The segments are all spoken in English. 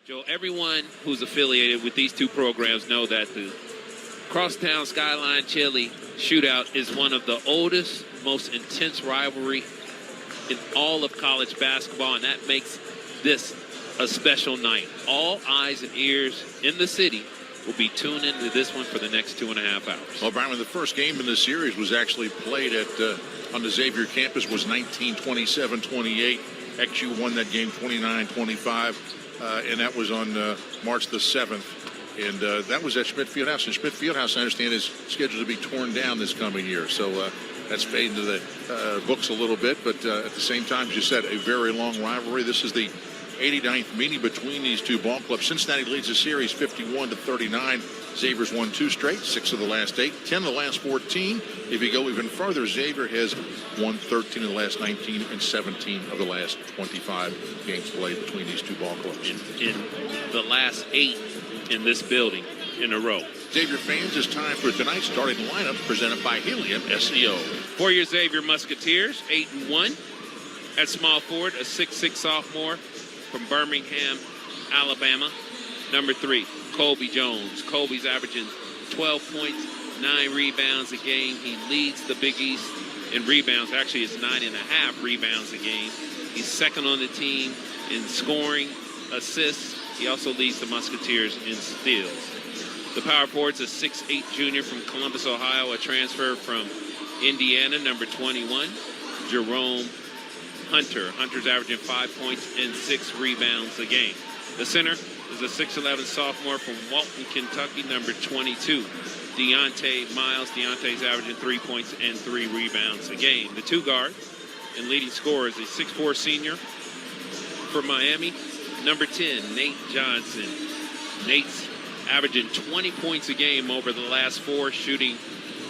Joe, everyone who's affiliated with these two programs know that the Crosstown Skyline Chili Shootout is one of the oldest, most intense rivalry in all of college basketball, and that makes this a special night. All eyes and ears in the city will be tuned into this one for the next 2.5 hours. Well, Byron, the first game in the series was actually played at on the Xavier campus, was 1927-28. XU won that game 29-25. And that was on March the 7th. And that was at Schmidt Fieldhouse. And Schmidt Fieldhouse, I understand, is scheduled to be torn down this coming year. So that's fading to the books a little bit. But at the same time, as you said, a very long rivalry. This is the 89th meeting between these two ball clubs. Cincinnati leads the series 51-39. Xavier's won 2 straight, 6 of the last 8, 10 of the last 14. If you go even further, Xavier has won 13 of the last 19 and 17 of the last 25 games played between these two ball clubs. In the last 8 in this building in a row. Xavier fans, it's time for tonight's starting lineup presented by Helium SEO. For your Xavier Musketeers, 8-1. At small forward, a 6'6" sophomore from Birmingham, Alabama. Number 3, Colby Jones. Colby's averaging 12 points, 9 rebounds a game. He leads the Big East in rebounds. Actually, it's 9.5 rebounds a game. He's second on the team in scoring, assists. He also leads the Musketeers in steals. The power forward's a 6'8" junior from Columbus, Ohio, a transfer from Indiana, number 21, Jerome Hunter. Hunter's averaging 5 points and 6 rebounds a game. The center is a 6'11" sophomore from Walton, Kentucky, number 22, Deontay Miles. Deontay's averaging 3 points and 3 rebounds a game. The 2 guard and leading scorer is a 6'4" senior from Miami, number 10, Nate Johnson. Nate's averaging 20 points a game over the last 4, shooting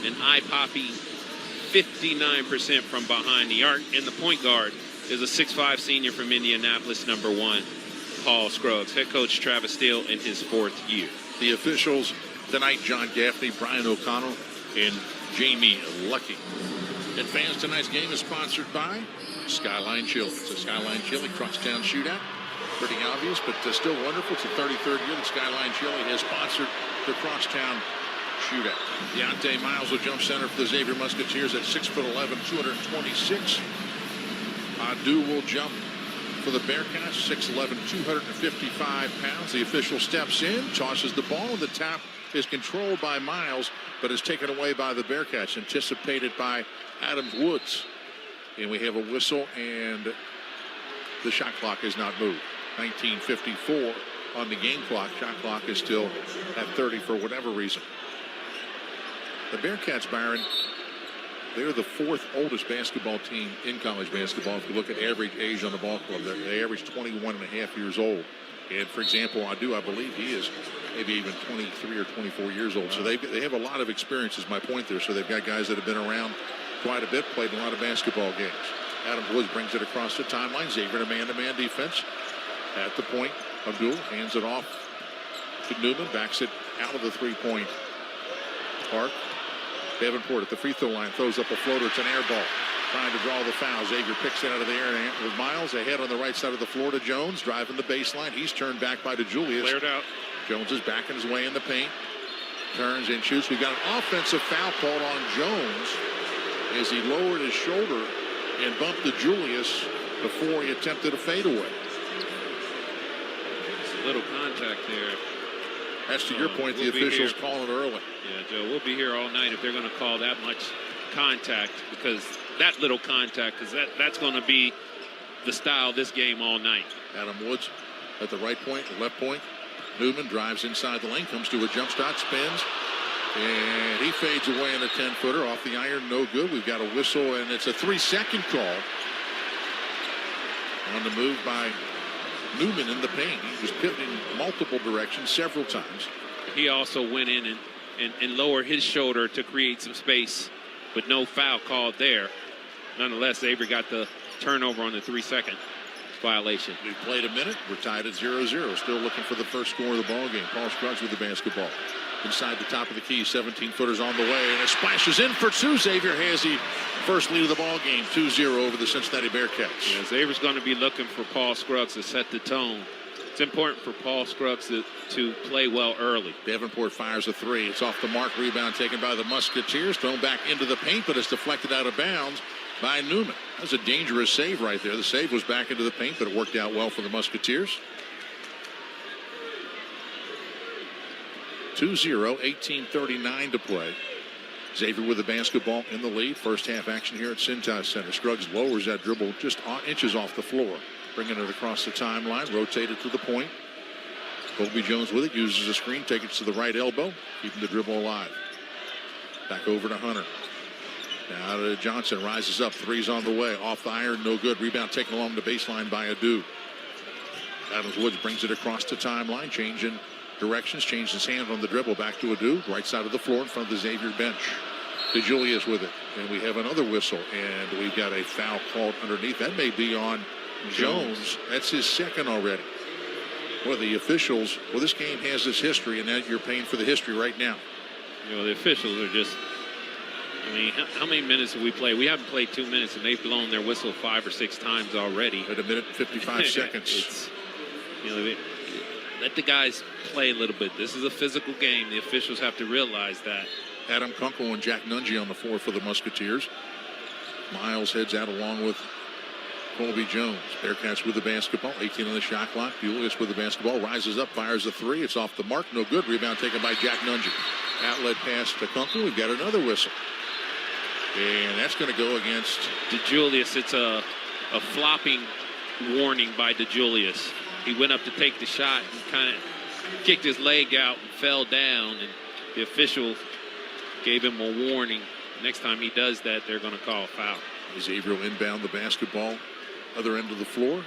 an eye-popping 59% from behind the arc. And the point guard is a 6'5" senior from Indianapolis, number 1, Paul Scruggs. Head coach Travis Steele in his 4th year. The officials tonight, John Gaffney, Brian O'Connell, and Jamie Lucky. And fans, tonight's game is sponsored by Skyline Chili. It's a Skyline Chili Crosstown Shootout. Pretty obvious, but still wonderful. It's the 33rd year that Skyline Chili has sponsored the Crosstown Shootout. Deontay Miles, a jump center for the Xavier Musketeers at 6'11", 226. Adu will jump for the Bearcats, 6'11", 255 pounds. The official steps in, tosses the ball, and the tap is controlled by Miles, but is taken away by the Bearcats, anticipated by Adams Woods. And we have a whistle, and the shot clock is not moved. 19:54 on the game clock. Shot clock is still at 30 for whatever reason. The Bearcats, Byron, they're the 4th oldest basketball team in college basketball. If you look at average age on the ball club, they average 21.5 years old. And for example, I believe he is maybe even 23 or 24 years old. So they have a lot of experience, is my point there. So they've got guys that have been around quite a bit, played a lot of basketball games. Adam Woods brings it across the timeline. Xavier in a man-to-man defense. At the point, Abdul hands it off to Newman, backs it out of the 3-point arc. Davenport at the free throw line throws up a floater. It's an air ball. Trying to draw the foul. Xavier picks it out of the air with Miles ahead on the right side of the floor to Jones. Driving the baseline. He's turned back by DeJulius. Cleared out. Jones is backing his way in the paint. Turns and shoots. We've got an offensive foul called on Jones as he lowered his shoulder and bumped DeJulius before he attempted a fadeaway. A little contact there. That's to your point. The officials call it early. Yeah, Joe, we'll be here all night if they're going to call that much contact, because that little contact, because that's going to be the style of this game all night. Adam Woods at the right point, left point. Newman drives inside the lane, comes to a jump shot, spins, and he fades away in a 10-footer off the iron. No good. We've got a whistle, and it's a 3-second call on the move by Newman in the paint. He was pivoting multiple directions several times. He also went in and lowered his shoulder to create some space, but no foul called there. Nonetheless, Xavier got the turnover on the 3-second violation. We've played a minute. We're tied at 0-0. Still looking for the first score of the ball game. Paul Scruggs with the basketball. Inside the top of the key, 17-footers on the way, and it splashes in for 2. Xavier has the first lead of the ball game, 2-0 over the Cincinnati Bearcats. Yeah, Xavier's going to be looking for Paul Scruggs to set the tone It's important for Paul Scruggs to play well early. Davenport fires a three. It's off the mark. Rebound taken by the Musketeers. Thrown back into the paint, but it's deflected out of bounds by Newman. That was a dangerous save right there. The save was back into the paint, but it worked out well for the Musketeers. 2-0, 18:39 to play. Xavier with the basketball in the lead. First half action here at Cintas Center. Scruggs lowers that dribble just inches off the floor. Bringing it across the timeline. Rotated to the point. Colby Jones with it. Uses a screen. Takes it to the right elbow. Keeping the dribble alive. Back over to Hunter. Now to Johnson. Rises up. Three's on the way. Off the iron. No good. Rebound taken along the baseline by Adu. Adams Woods brings it across the timeline. Changing directions. Changed his hand on the dribble. Back to Adu. Right side of the floor in front of the Xavier bench. DeJulius with it. And we have another whistle. And we've got a foul called underneath. That may be on Jones. That's his second already. Well, the officials, this game has this history, and that you're paying for the history right now. You know, the officials are just, I mean, how many minutes have we played? We haven't played 2 minutes, and they've blown their whistle 5 or 6 times already. At 1 minute and 55 seconds. It's, you know, let the guys play a little bit. This is a physical game. The officials have to realize that. Adam Kunkel and Jack Nunge on the floor for the Musketeers. Miles heads out along with Colby Jones. Bearcats with the basketball. 18 on the shot clock. Julius with the basketball. Rises up. Fires a three. It's off the mark. No good. Rebound taken by Jack Nunge. Outlet pass to Kunkel. We've got another whistle. And that's going to go against DeJulius. It's a flopping warning by DeJulius. He went up to take the shot and kind of kicked his leg out and fell down. And the official gave him a warning. Next time he does that, they're going to call a foul. Xavier will inbound the basketball. Other end of the floor.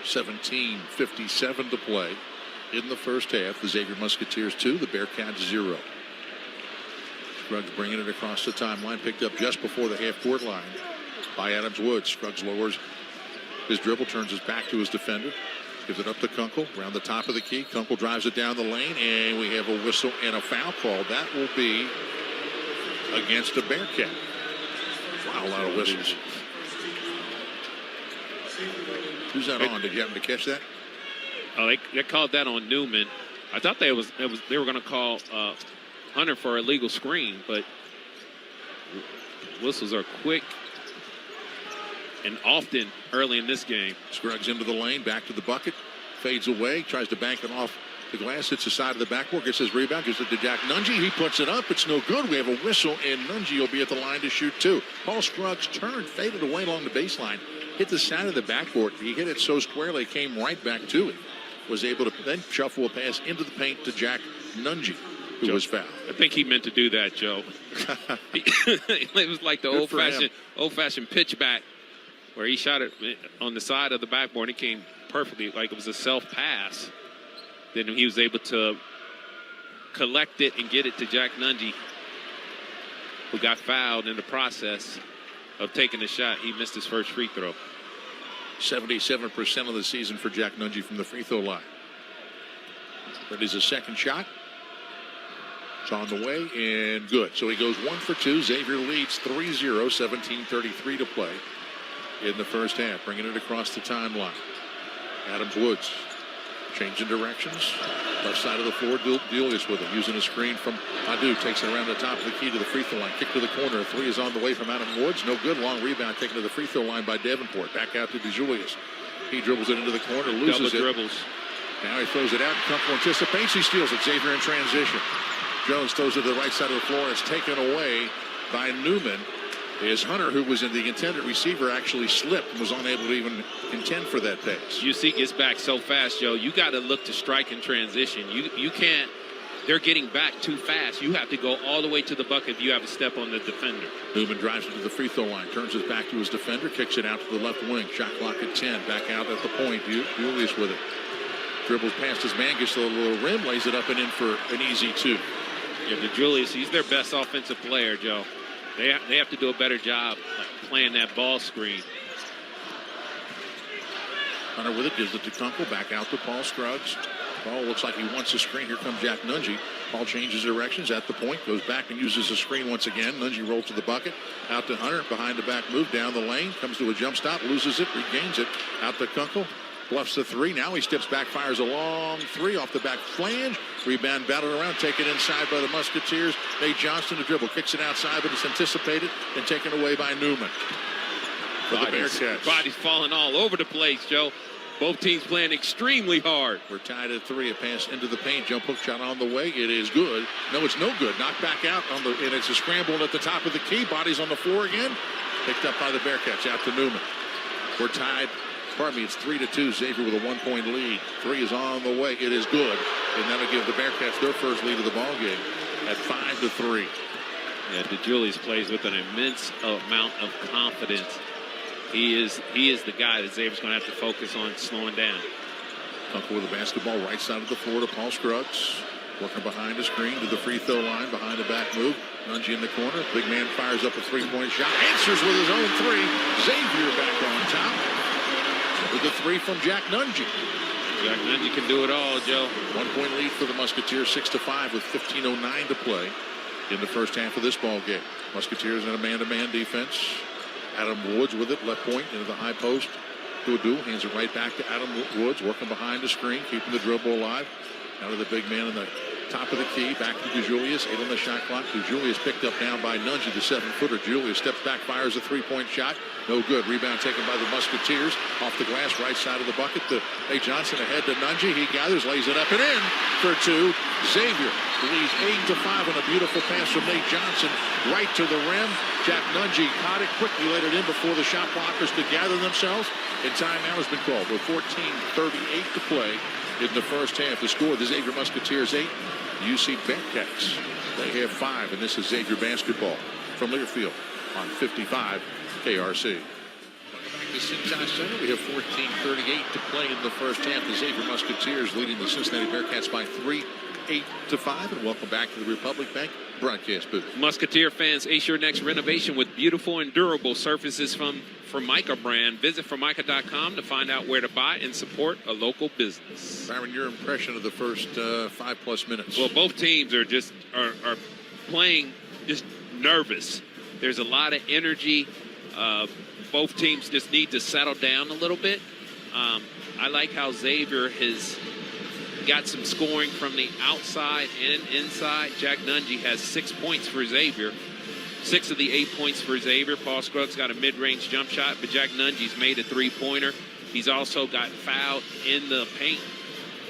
17:57 to play in the first half. The Xavier Musketeers 2, the Bearcats 0. Scruggs bringing it across the timeline. Picked up just before the half-court line by Adams Woods. Scruggs lowers his dribble, turns his back to his defender. Gives it up to Kunkel around the top of the key. Kunkel drives it down the lane, and we have a whistle and a foul call. That will be against the Bearcat. Wow, a lot of whistles. Who's that on? Did you happen to catch that? Oh, they called that on Newman. I thought they were going to call Hunter for a illegal screen, but whistles are quick and often early in this game. Scruggs into the lane, back to the bucket, fades away, tries to bank it off the glass, hits the side of the backboard, gets his rebound, gives it to Jack Nunge. He puts it up. It's no good. We have a whistle, and Nunge will be at the line to shoot two. Paul Scruggs turned, faded away along the baseline, hit the side of the backboard. He hit it so squarely, it came right back to him. Was able to then shuffle a pass into the paint to Jack Nunge, who was fouled. I think he meant to do that, Joe. It was like the old-fashioned pitch back where he shot it on the side of the backboard. It came perfectly, like it was a self-pass. Then he was able to collect it and get it to Jack Nunge, who got fouled in the process of taking the shot. He missed his first free throw. 77% of the season for Jack Nunge from the free throw line. That is a second shot. It's on the way and good. So he goes 1 for 2. Xavier leads 3-0, 17:33 to play in the first half. Bringing it across the timeline. Adams Woods changing directions. Left side of the floor, Julius with it. Using a screen from Adu. Takes it around the top of the key to the free throw line. Kick to the corner. A three is on the way from Adam Woods. No good. Long rebound taken to the free throw line by Davenport. Back out to DeJulius. He dribbles it into the corner. Loses it. Dribbles. Now he throws it out. Kunkel anticipates. He steals it. Xavier in transition. Jones throws it to the right side of the floor. It's taken away by Newman. Is Hunter, who was in the intended receiver, actually slipped and was unable to even contend for that pass. UC gets back so fast, Joe. You got to look to strike in transition. You can't. They're getting back too fast. You have to go all the way to the bucket if you have a step on the defender. Newman drives it to the free throw line, turns his back to his defender, kicks it out to the left wing. Shot clock at 10. Back out at the point. Julius with it. Dribbles past his man, gets to the little rim, lays it up and in for an easy two. Yeah, DeJulius, he's their best offensive player, Joe. They have to do a better job playing that ball screen. Hunter with it, gives it to Kunkel, back out to Paul Scruggs. Paul looks like he wants a screen. Here comes Jack Nunge. Paul changes directions at the point, goes back and uses a screen once again. Nunge rolls to the bucket, out to Hunter, behind the back move, down the lane, comes to a jump stop, loses it, regains it, out to Kunkel. Bluffs the three. Now he steps back, fires a long three off the back flange. Rebound battled around, taken inside by the Musketeers. Nate Johnson, the dribble, kicks it outside, but it's anticipated and taken away by Newman. For the Bearcats. Bodies falling all over the place, Joe. Both teams playing extremely hard. We're tied at three. A pass into the paint. Jump hook shot on the way. It is good. No, it's no good. Knocked back out on the, and it's a scramble at the top of the key. Bodies on the floor again. Picked up by the Bearcats. Out to Newman. We're tied. Pardon me, it's 3-2. Xavier with a 1-point lead. Three is on the way. It is good. And that'll give the Bearcats their first lead of the ball game at 5-3. Yeah, DeJulius plays with an immense amount of confidence. He is the guy that Xavier's going to have to focus on slowing down. Uncle with the basketball right side of the floor to Paul Scruggs. Working behind the screen to the free throw line, behind the back move. Nunge in the corner. Big man fires up a three-point shot. Answers with his own three. Xavier back on top with the three from Jack Nunge. Jack Nunge can do it all, Joe. 1-point lead for the Musketeers, 6-5 with 15:09 to play in the first half of this ball game. Musketeers in a man-to-man defense. Adam Woods with it, left point into the high post. Dudu hands it right back to Adam Woods, working behind the screen, keeping the dribble alive. Now to the big man in the top of the key, back to DeJulius, 8 on the shot clock. DeJulius picked up now by Nunge, the 7-footer. Julius steps back, fires a three-point shot. No good. Rebound taken by the Musketeers. Off the glass, right side of the bucket. Nate Johnson ahead to Nunge. He gathers, lays it up and in for two. Xavier leads 8-5 on a beautiful pass from Nate Johnson right to the rim. Jack Nunge caught it, quickly let it in before the shot blockers to gather themselves. And timeout has been called with 14:38 to play in the first half. The score, the Xavier Musketeers 8, UC Bearcats. They have 5, and this is Xavier basketball from Learfield on 55 KRC. Welcome back to Cincinnati Center. We have 14:38 to play in the first half. The Xavier Musketeers leading the Cincinnati Bearcats by 3, 8-5. And welcome back to the Republic Bank broadcast booth. Musketeer fans, ace your next renovation with beautiful and durable surfaces from Formica brand. Visit Formica.com to find out where to buy and support a local business. Byron, your impression of the first 5+ minutes? Well, both teams are just are playing just nervous. There's a lot of energy. Both teams just need to settle down a little bit. I like how Xavier has got some scoring from the outside and inside. Jack Nunge has 6 points for Xavier. 6 of the 8 points for Xavier. Paul Scruggs got a mid-range jump shot, but Jack Nunge's made a three-pointer. He's also got fouled in the paint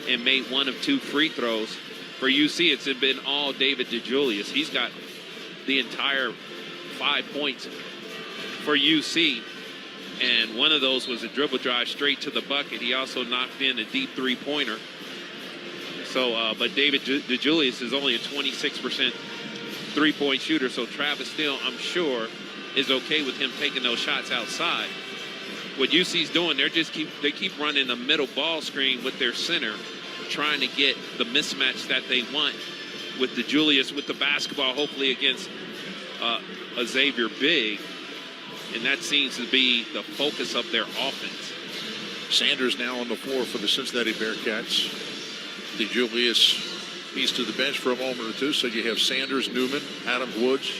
and made 1 of 2 free throws. For UC, it's been all David DeJulius. He's got the entire 5 points for UC, and one of those was a dribble drive straight to the bucket. He also knocked in a deep three-pointer. So, but David DeJulius is only a 26% three-point shooter, so Travis Steele, I'm sure, is okay with him taking those shots outside. What UC's doing, they keep running a middle ball screen with their center, trying to get the mismatch that they want with DeJulius with the basketball, hopefully against a Xavier big, and that seems to be the focus of their offense. Sanders now on the floor for the Cincinnati Bearcats. DeJulius he's to the bench for a moment or two. So you have Sanders, Newman, Adam Woods,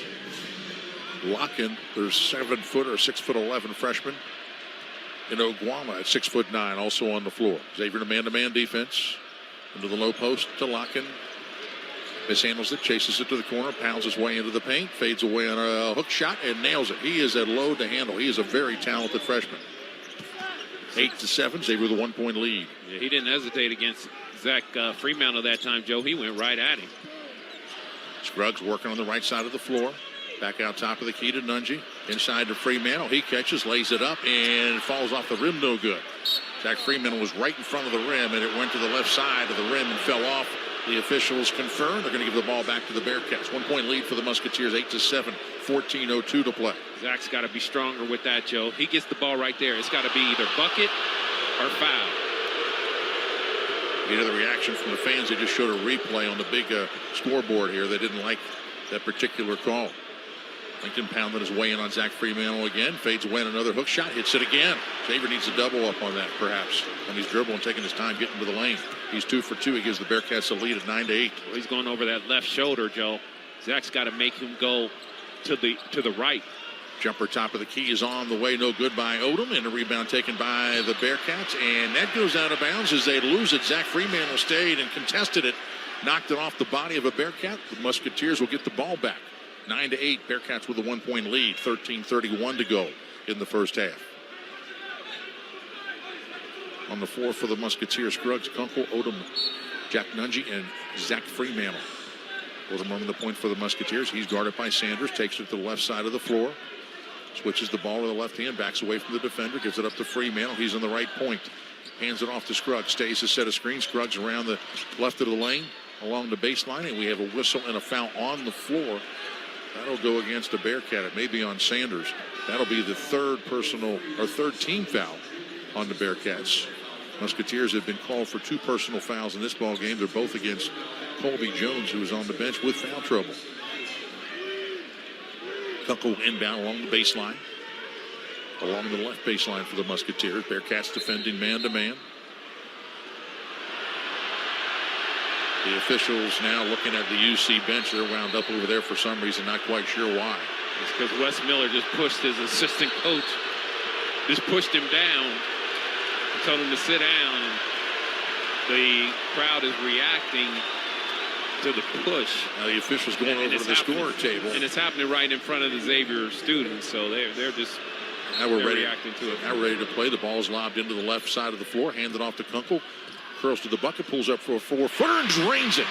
Locken. There's 7-foot or 6'11" freshman. And Oguama at 6'9", also on the floor. Xavier in a man-to-man defense. Into the low post to Locken. Mishandles it, chases it to the corner, pounds his way into the paint, fades away on a hook shot, and nails it. He is a load to handle. He is a very talented freshman. 8-7, Xavier with a 1-point lead. Yeah, he didn't hesitate against Zach Fremantle that time, Joe. He went right at him. Scruggs working on the right side of the floor. Back out top of the key to Nunge. Inside to Fremantle. He catches, lays it up, and falls off the rim. No good. Zach Fremantle was right in front of the rim, and it went to the left side of the rim and fell off. The officials confirm they're going to give the ball back to the Bearcats. 1-point lead for the Musketeers, 8-7, 14:02 to play. Zach's got to be stronger with that, Joe. He gets the ball right there. It's got to be either bucket or foul. You know the reaction from the fans. They just showed a replay on the big scoreboard here. They didn't like that particular call. Lincoln pounding his way in on Zach Fremantle again. Fades away on another hook shot. Hits it again. Xavier needs to double up on that, perhaps. When he's dribbling, taking his time, getting to the lane. He's 2 for 2. He gives the Bearcats a lead at 9-8. Well, he's going over that left shoulder, Joe. Zach's got to make him go to the right. Jumper top of the key is on the way, no good by Odom, and a rebound taken by the Bearcats, and that goes out of bounds as they lose it. Zach Freemantle stayed and contested it, knocked it off the body of a Bearcat. The Musketeers will get the ball back. 9-8, Bearcats with a 1-point lead, 13:31 to go in the first half. On the floor for the Musketeers, Scruggs, Kunkel, Odom, Jack Nunge, and Zach Freemantle. Odom running the point for the Musketeers. He's guarded by Sanders, takes it to the left side of the floor. Switches the ball to the left hand, backs away from the defender, gives it up to Freemantle. He's on the right point. Hands it off to Scruggs. Stays a set of screens. Scruggs around the left of the lane along the baseline, and we have a whistle and a foul on the floor. That'll go against the Bearcat. It may be on Sanders. That'll be the third team foul on the Bearcats. Musketeers have been called for 2 personal fouls in this ball game. They're both against Colby Jones, who is on the bench with foul trouble. Kunkel inbound along the baseline. Along the left baseline for the Musketeers. Bearcats defending man-to-man. The officials now looking at the UC bench. They're wound up over there for some reason, not quite sure why. It's because Wes Miller just pushed his assistant coach, just pushed him down and told him to sit down. And the crowd is reacting to the push. Now the officials going over to the score table. And it's happening right in front of the Xavier students, so they're just reacting to it. Now we're ready to play. The ball is lobbed into the left side of the floor, handed off to Kunkel. Curls to the bucket, pulls up for a 4-footer and drains it.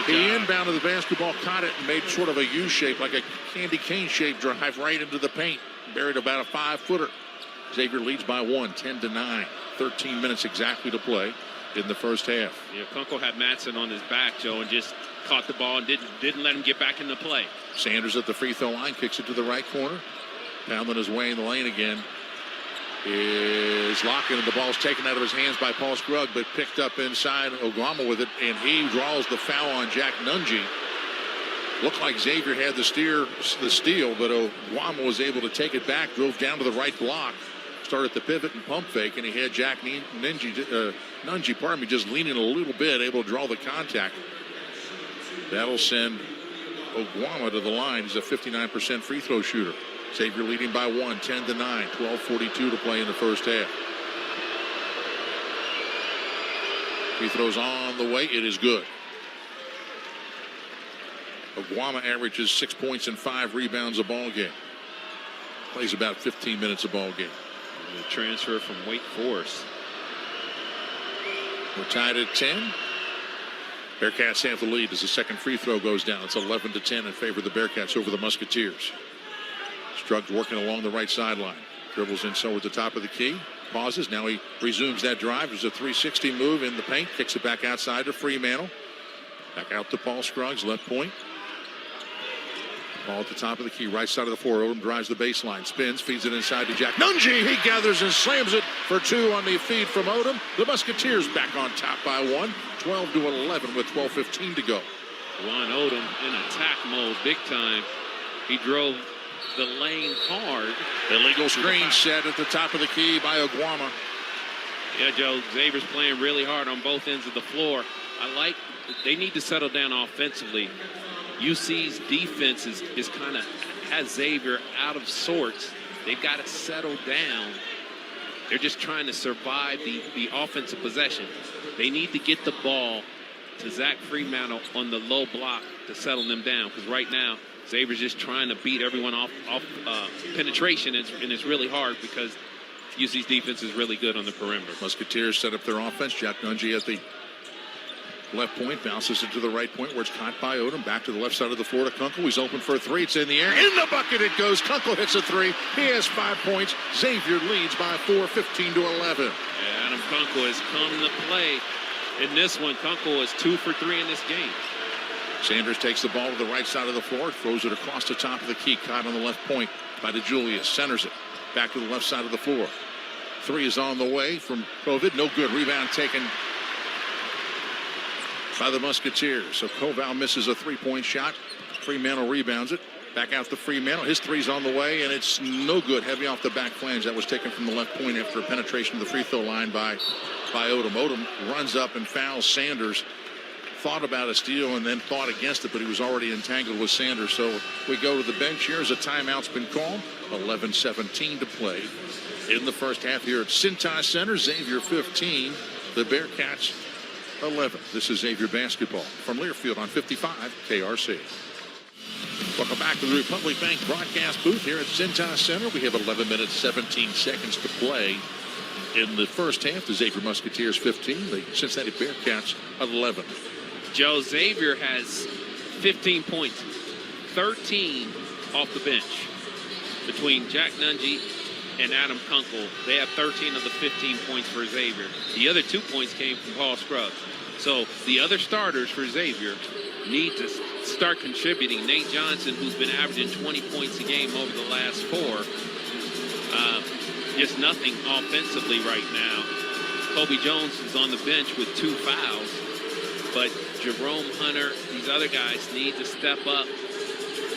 He inbounded the basketball, caught it, and made sort of a U shape, like a candy cane shape drive right into the paint. Buried about a 5-footer. Xavier leads by 1, 10-9. 13 minutes exactly to play in the first half. Yeah, Kunkel had Madsen on his back, Joe, and just caught the ball and didn't let him get back into play. Sanders at the free throw line, kicks it to the right corner. Pounding his way in the lane again is Locken, and the ball's taken out of his hands by Paul Scruggs, but picked up inside. Oguama with it, and he draws the foul on Jack Nunge. Looked like Xavier had the steal, but Oguama was able to take it back, drove down to the right block, started the pivot and pump fake, and he had Jack Nunge, just leaning a little bit, able to draw the contact. That'll send Oguama to the line. He's a 59% free throw shooter. Xavier leading by 1, 10-9, 12:42 to play in the first half. Free throws on the way. It is good. Oguama averages 6 points and 5 rebounds a ball game. Plays about 15 minutes a ball game. The transfer from Wake Forest. We're tied at 10. Bearcats have the lead as the second free throw goes down. It's 11-10 in favor of the Bearcats over the Musketeers. Scruggs working along the right sideline. Dribbles in so at the top of the key. Pauses. Now he resumes that drive. There's a 360 move in the paint. Kicks it back outside to Freemantle. Back out to Paul Scruggs, left point. Ball at the top of the key, right side of the floor. Odom drives the baseline, spins, feeds it inside to Jack Nunge. He gathers and slams it for 2 on the feed from Odom. The Musketeers back on top by 1, 12-11 with 12:15 to go. Juan Odom in attack mode big time. He drove the lane hard. Illegal screen set at the top of the key by Oguama. Yeah, Joe, Xavier's playing really hard on both ends of the floor. They need to settle down offensively. UC's defense is kind of has Xavier out of sorts. They've got to settle down. They're just trying to survive the offensive possession. They need to get the ball to Zach Freemantle on the low block to settle them down, because right now Xavier's just trying to beat everyone off penetration, and it's really hard because UC's defense is really good on the perimeter. Musketeers set up their offense. Jack Nunge at the left point, bounces it to the right point where it's caught by Odom. Back to the left side of the floor to Kunkel. He's open for a 3. It's in the air. In the bucket it goes. Kunkel hits a 3. He has 5 points. Xavier leads by 4, 15-11. Yeah, Adam Kunkel has come to play in this one. Kunkel is 2 for 3 in this game. Sanders takes the ball to the right side of the floor, throws it across the top of the key. Caught on the left point by DeJulius. Centers it back to the left side of the floor. 3 is on the way from Kovid. No good. Rebound taken by the Musketeers. So Koval misses a 3-point shot. Freemantle rebounds it. Back out to Freemantle. His 3's on the way, and it's no good. Heavy off the back flange. That was taken from the left point after a penetration to the free throw line by Odom. Odom runs up and fouls Sanders. thought about a steal and then thought against it, but he was already entangled with Sanders. So we go to the bench here as a timeout's been called. 11:17 to play in the first half here at Cincinnati Center. Xavier 15, the Bearcats 11. This is Xavier basketball from Learfield on 55 KRC. Welcome back to the Republic Bank broadcast booth here at Cincinnati Center. We have 11 minutes, 17 seconds to play in the first half. The Xavier Musketeers 15, the Cincinnati Bearcats 11. Joe, Xavier has 15 points, 13 off the bench. Between Jack Nunge and Adam Kunkel, they have 13 of the 15 points for Xavier. The other 2 points came from Paul Scruggs. So the other starters for Xavier need to start contributing. Nate Johnson, who's been averaging 20 points a game over the last 4, just nothing offensively right now. Kobe Jones is on the bench with 2 fouls, but Jerome Hunter, these other guys need to step up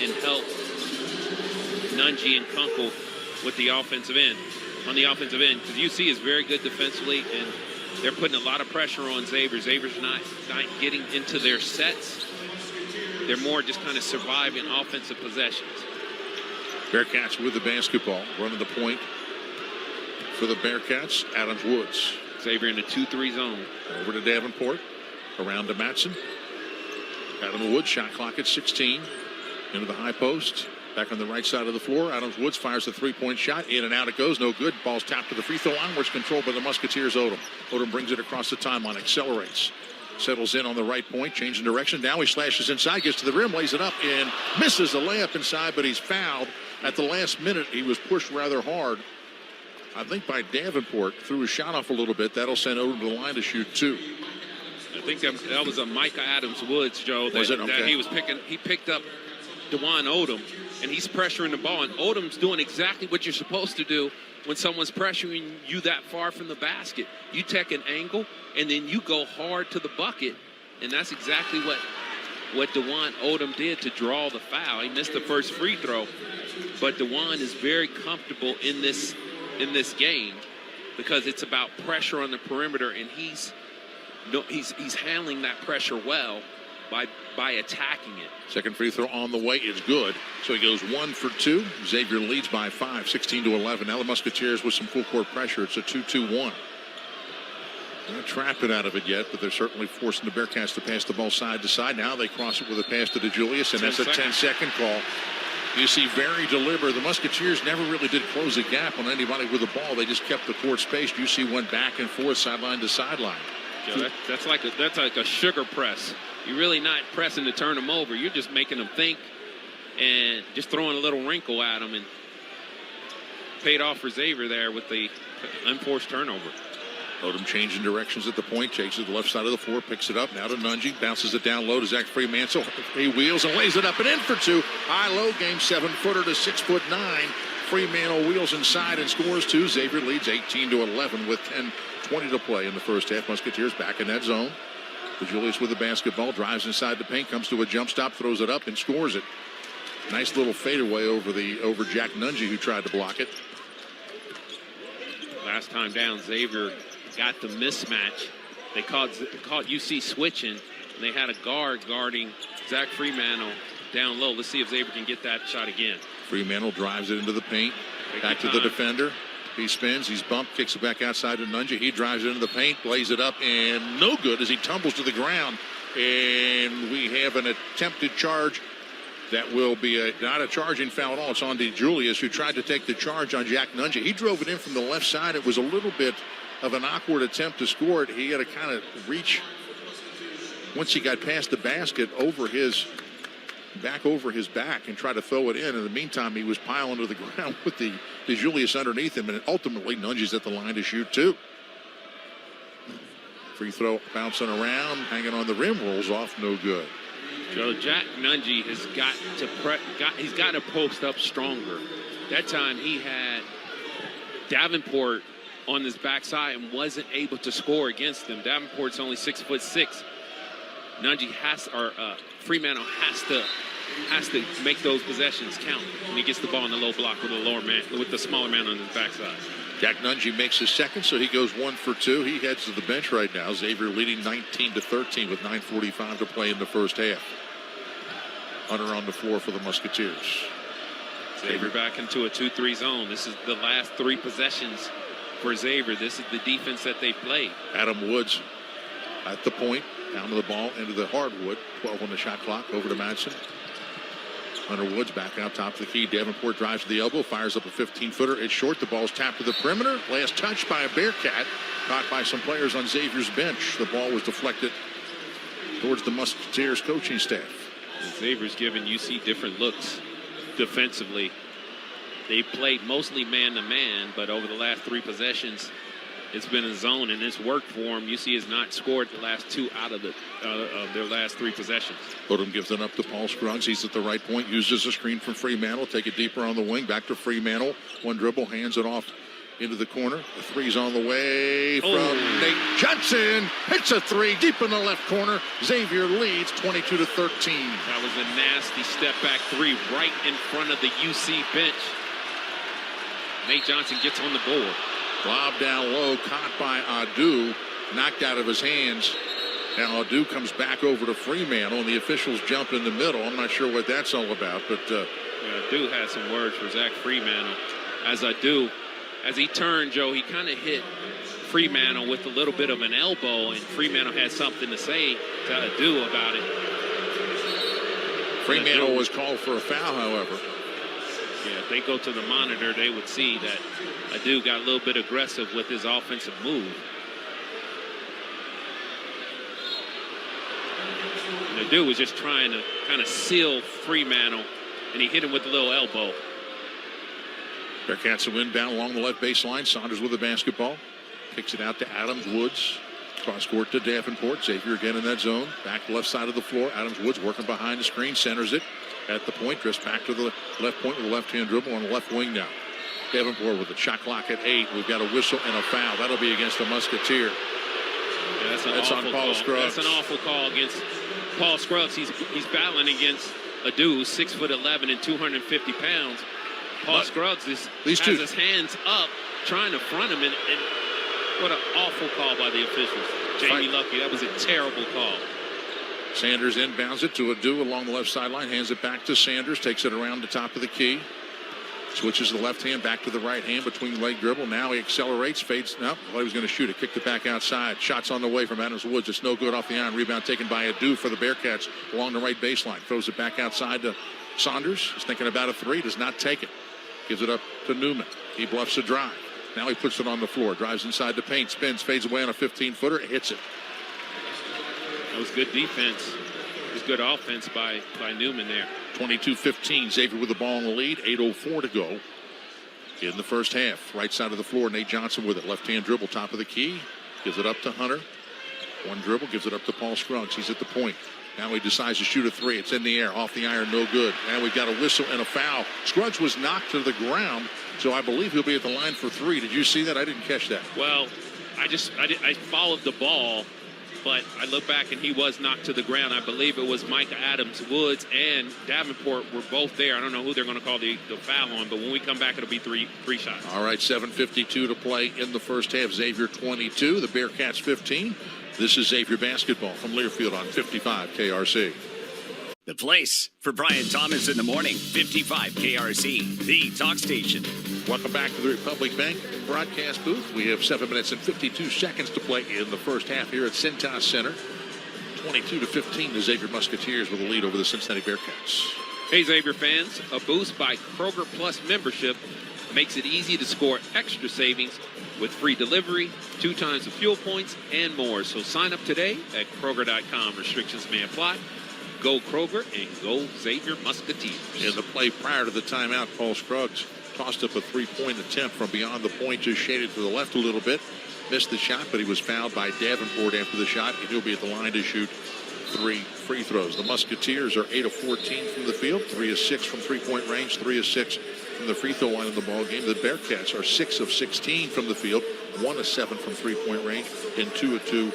and help Nunge and Kunkel with the offensive end. On the offensive end, because UC is very good defensively, and they're putting a lot of pressure on Xavier. Xavier's not getting into their sets. They're more just kind of surviving offensive possessions. Bearcats with the basketball, running the point for the Bearcats. Adams Woods. Xavier in the 2-3 zone. Over to Davenport. Around to Matson. Adam Woods, shot clock at 16. Into the high post. Back on the right side of the floor. Adams Woods fires a three-point shot. In and out it goes. No good. Ball's tapped to the free throw line, where it's controlled by the Musketeers. Odom. Odom brings it across the timeline. Accelerates. Settles in on the right point. Changing direction. Now he slashes inside. Gets to the rim. Lays it up. And misses a layup inside, but he's fouled. At the last minute, he was pushed rather hard, I think, by Davenport. Threw his shot off a little bit. That'll send Odom to the line to shoot 2. I think that was a Micah Adams Woods, Joe. Was it? Okay. That he picked up DeJuan Odom, and he's pressuring the ball. And Odom's doing exactly what you're supposed to do when someone's pressuring you that far from the basket. You take an angle, and then you go hard to the bucket. And that's exactly what DeJuan Odom did to draw the foul. He missed the first free throw. But DeJuan is very comfortable in this game because it's about pressure on the perimeter, and he's handling that pressure well by attacking it. Second free throw on the way is good. So he goes 1 for 2. Xavier leads by 5, 16-11. Now the Musketeers with some full court pressure. It's a 2-2-1. Not trapping out of it yet, but they're certainly forcing the Bearcats to pass the ball side to side. Now they cross it with a pass to DeJulius, and that's a 10-second call. You see, very deliberate. The Musketeers never really did close the gap on anybody with the ball. They just kept the court spaced. You see, went back and forth, sideline to sideline. Joe, that's like a sugar press. You're really not pressing to turn them over. You're just making them think and just throwing a little wrinkle at them, and paid off for Xavier there with the unforced turnover. Odom changing directions at the point, takes it to the left side of the floor, picks it up now to Nunge, bounces it down low to Zach Fremantle. He wheels and lays it up and in for 2. High-low game, 7-footer to 6'9". Fremantle wheels inside and scores 2. Xavier leads 18-11 with 10:20 to play in the first half. Musketeers back in that zone. DeJulius with the basketball, drives inside the paint, comes to a jump stop, throws it up and scores it. Nice little fadeaway over Jack Nunge, who tried to block it. Last time down, Xavier got the mismatch. They caught UC switching, and they had a guard guarding Zach Fremantle down low. Let's see if Xavier can get that shot again. Fremantle drives it into the paint. Back to the defender. He spins, he's bumped, kicks it back outside to Nunge. He drives it into the paint, lays it up, and no good as he tumbles to the ground. And we have an attempted charge that will be not a charging foul at all. It's on DeJulius, who tried to take the charge on Jack Nunge. He drove it in from the left side. It was a little bit of an awkward attempt to score it. He had to kind of reach, once he got past the basket, over his back and try to throw it in. In the meantime, he was piling to the ground with the DeJulius underneath him, and ultimately Nunge's at the line to shoot 2. Free throw bouncing around, hanging on the rim, rolls off, no good. So Jack Nunge has he's got to post up stronger. That time he had Davenport on his backside and wasn't able to score against him. Davenport's only 6'6". Fremantle has to make those possessions count when he gets the ball in the low block with the smaller man on his backside. Jack Nunge makes his second, so he goes 1 for 2. He heads to the bench right now. Xavier leading 19-13 with 9:45 to play in the first half. Hunter on the floor for the Musketeers. Xavier back into a 2-3 zone. This is the last 3 possessions for Xavier. This is the defense that they played. Adam Woods at the point, down to the ball, into the hardwood. 12 on the shot clock, over to Madsen. Hunter Woods back out top of the key. Davenport drives to the elbow, fires up a 15-footer. It's short. The ball's tapped to the perimeter. Last touch by a Bearcat. Caught by some players on Xavier's bench. The ball was deflected towards the Musketeers coaching staff. Xavier's giving UC different looks defensively. They played mostly man-to-man, but over the last 3 possessions, it's been a zone, and it's worked for them. UC has not scored the last 2 out of their last 3 possessions. Odom gives it up to Paul Scruggs. He's at the right point, uses a screen from Fremantle. Take it deeper on the wing, back to Fremantle. 1 dribble, hands it off into the corner. The 3's on the way from Nate Johnson. Hits a 3 deep in the left corner. Xavier leads 22-13. That was a nasty step-back 3 right in front of the UC bench. Nate Johnson gets on the board. Lob down low, caught by Adu, knocked out of his hands. Now Adu comes back over to Fremantle, and the officials jump in the middle. I'm not sure what that's all about, but Adu had some words for Zach Fremantle. As he turned, Joe, he kind of hit Fremantle with a little bit of an elbow, and Fremantle had something to say to Adu about it. Fremantle was called for a foul, however. Yeah, if they go to the monitor, they would see that Adu got a little bit aggressive with his offensive move. And Adu was just trying to kind of seal Fremantle, and he hit him with a little elbow. Bearcats will inbound along the left baseline. Saunders with the basketball. Kicks it out to Adams. Woods. Cross court to Davenport. Xavier again in that zone. Back left side of the floor. Adams Woods working behind the screen. Centers it at the point. Drifts back to the left point with a left-hand dribble on the left wing now. Davenport with the shot clock at 8. We've got a whistle and a foul. That'll be against the Musketeer. Yeah, that's on Paul Scruggs. That's an awful call against Paul Scruggs. He's battling against Adu, 6'11" and 250 pounds. Paul Scruggs has his hands up, trying to front him, and what an awful call by the officials. Jamie Lucky, that was a terrible call. Sanders inbounds it to Adu along the left sideline, hands it back to Sanders, takes it around the top of the key. Switches the left hand back to the right hand between leg dribble. Now he accelerates, fades. No, thought he was going to shoot it. Kicked it back outside. Shots on the way from Adams Woods. It's no good off the iron. Rebound taken by Adu for the Bearcats along the right baseline. Throws it back outside to Saunders. He's thinking about a 3. Does not take it. Gives it up to Newman. He bluffs a drive. Now he puts it on the floor. Drives inside the paint. Spins. Fades away on a 15-footer. Hits it. That was good defense. It was good offense by Newman there. 22-15. Xavier with the ball in the lead. 8:04 to go in the first half. Right side of the floor. Nate Johnson with it. Left-hand dribble. Top of the key. Gives it up to Hunter. 1 dribble. Gives it up to Paul Scruggs. He's at the point. Now he decides to shoot a 3. It's in the air. Off the iron. No good. And we've got a whistle and a foul. Scruggs was knocked to the ground, so I believe he'll be at the line for 3. Did you see that? I didn't catch that. Well, I followed the ball, but I look back and he was knocked to the ground. I believe it was Micah Adams Woods and Davenport were both there. I don't know who they're going to call the foul on, but when we come back, it'll be three shots. All right, 7:52 to play in the first half. Xavier 22, the Bearcats 15. This is Xavier basketball from Learfield on 55 KRC. The place for Brian Thomas in the morning. 55 KRC, the talk station. Welcome back to the Republic Bank broadcast booth. We have 7 minutes and 52 seconds to play in the first half here at Cintas Center. 22-15, the Xavier Musketeers with a lead over the Cincinnati Bearcats. Hey, Xavier fans, a boost by Kroger Plus membership makes it easy to score extra savings with free delivery, 2 times the fuel points, and more. So sign up today at Kroger.com. Restrictions may apply. Go Kroger and go Xavier Musketeers. In the play prior to the timeout, Paul Scruggs tossed up a 3-point attempt from beyond the point, just shaded to the left a little bit. Missed the shot, but he was fouled by Davenport after the shot, and he'll be at the line to shoot 3 free throws. The Musketeers are 8 of 14 from the field, 3 of 6 from three-point range, 3 of 6 from the free throw line in the ball game. The Bearcats are 6 of 16 from the field, 1 of 7 from three-point range, and 2 of 2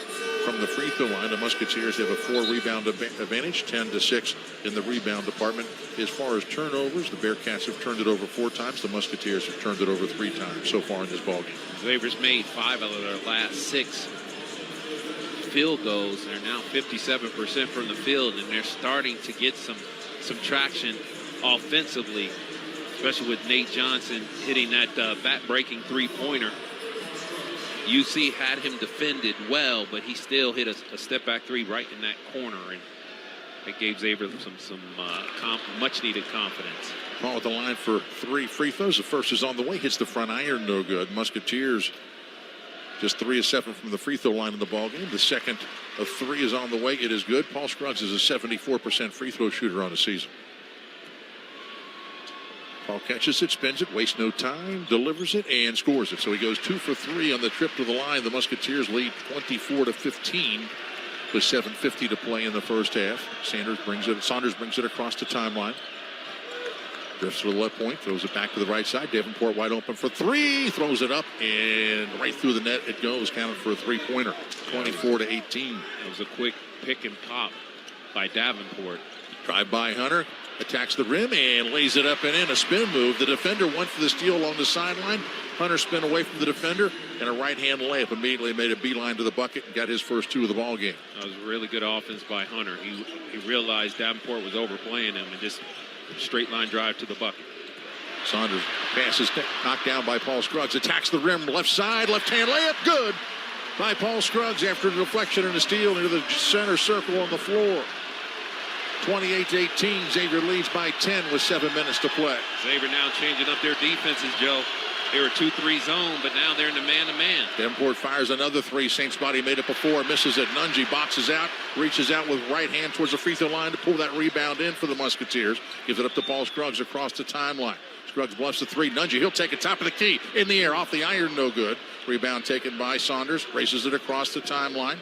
from the free throw line. The Musketeers have a 4-rebound advantage, 10-6 in the rebound department. As far as turnovers, the Bearcats have turned it over 4 times. The Musketeers have turned it over 3 times so far in this ballgame. Xavier's made 5 out of their last 6 field goals. They're now 57% from the field, and they're starting to get some traction offensively, especially with Nate Johnson hitting that back-breaking three-pointer. UC had him defended well, but he still hit a step-back 3 right in that corner, and it gave Xavier some much-needed confidence. Paul at the line for 3 free throws. The first is on the way, hits the front iron, no good. Musketeers just 3 of 7 from the free throw line in the ballgame. The second of 3 is on the way. It is good. Paul Scruggs is a 74% free throw shooter on the season. Paul catches it, spins it, wastes no time, delivers it, and scores it. So he goes 2 for 3 on the trip to the line. The Musketeers lead 24-15 with 7:50 to play in the first half. Saunders brings it across the timeline. Drifts to the left point, throws it back to the right side. Davenport wide open for 3, throws it up, and right through the net it goes, counted for a 3-pointer, 24-18. It was a quick pick and pop by Davenport. Drive by Hunter, attacks the rim and lays it up and in. A spin move. The defender went for the steal along the sideline. Hunter spin away from the defender, and a right-hand layup. Immediately made a beeline to the bucket and got his first 2 of the ball game. That was really good offense by Hunter. He realized Davenport was overplaying him and just straight line drive to the bucket. Saunders passes knocked down by Paul Scruggs. Attacks the rim, left side, left-hand layup. Good by Paul Scruggs after the deflection and a steal into the center circle on the floor. 28-18. Xavier leads by 10 with 7 minutes to play. Xavier now changing up their defenses, Joe. They were 2-3 zone, but now they're in the man-to-man. Davenport fires another 3. Same spot he made it before. Misses it. Nunge boxes out. Reaches out with right hand towards the free throw line to pull that rebound in for the Musketeers. Gives it up to Paul Scruggs across the timeline. Scruggs bluffs the 3. Nunge, he'll take it top of the key. In the air, off the iron, no good. Rebound taken by Saunders. Races it across the timeline.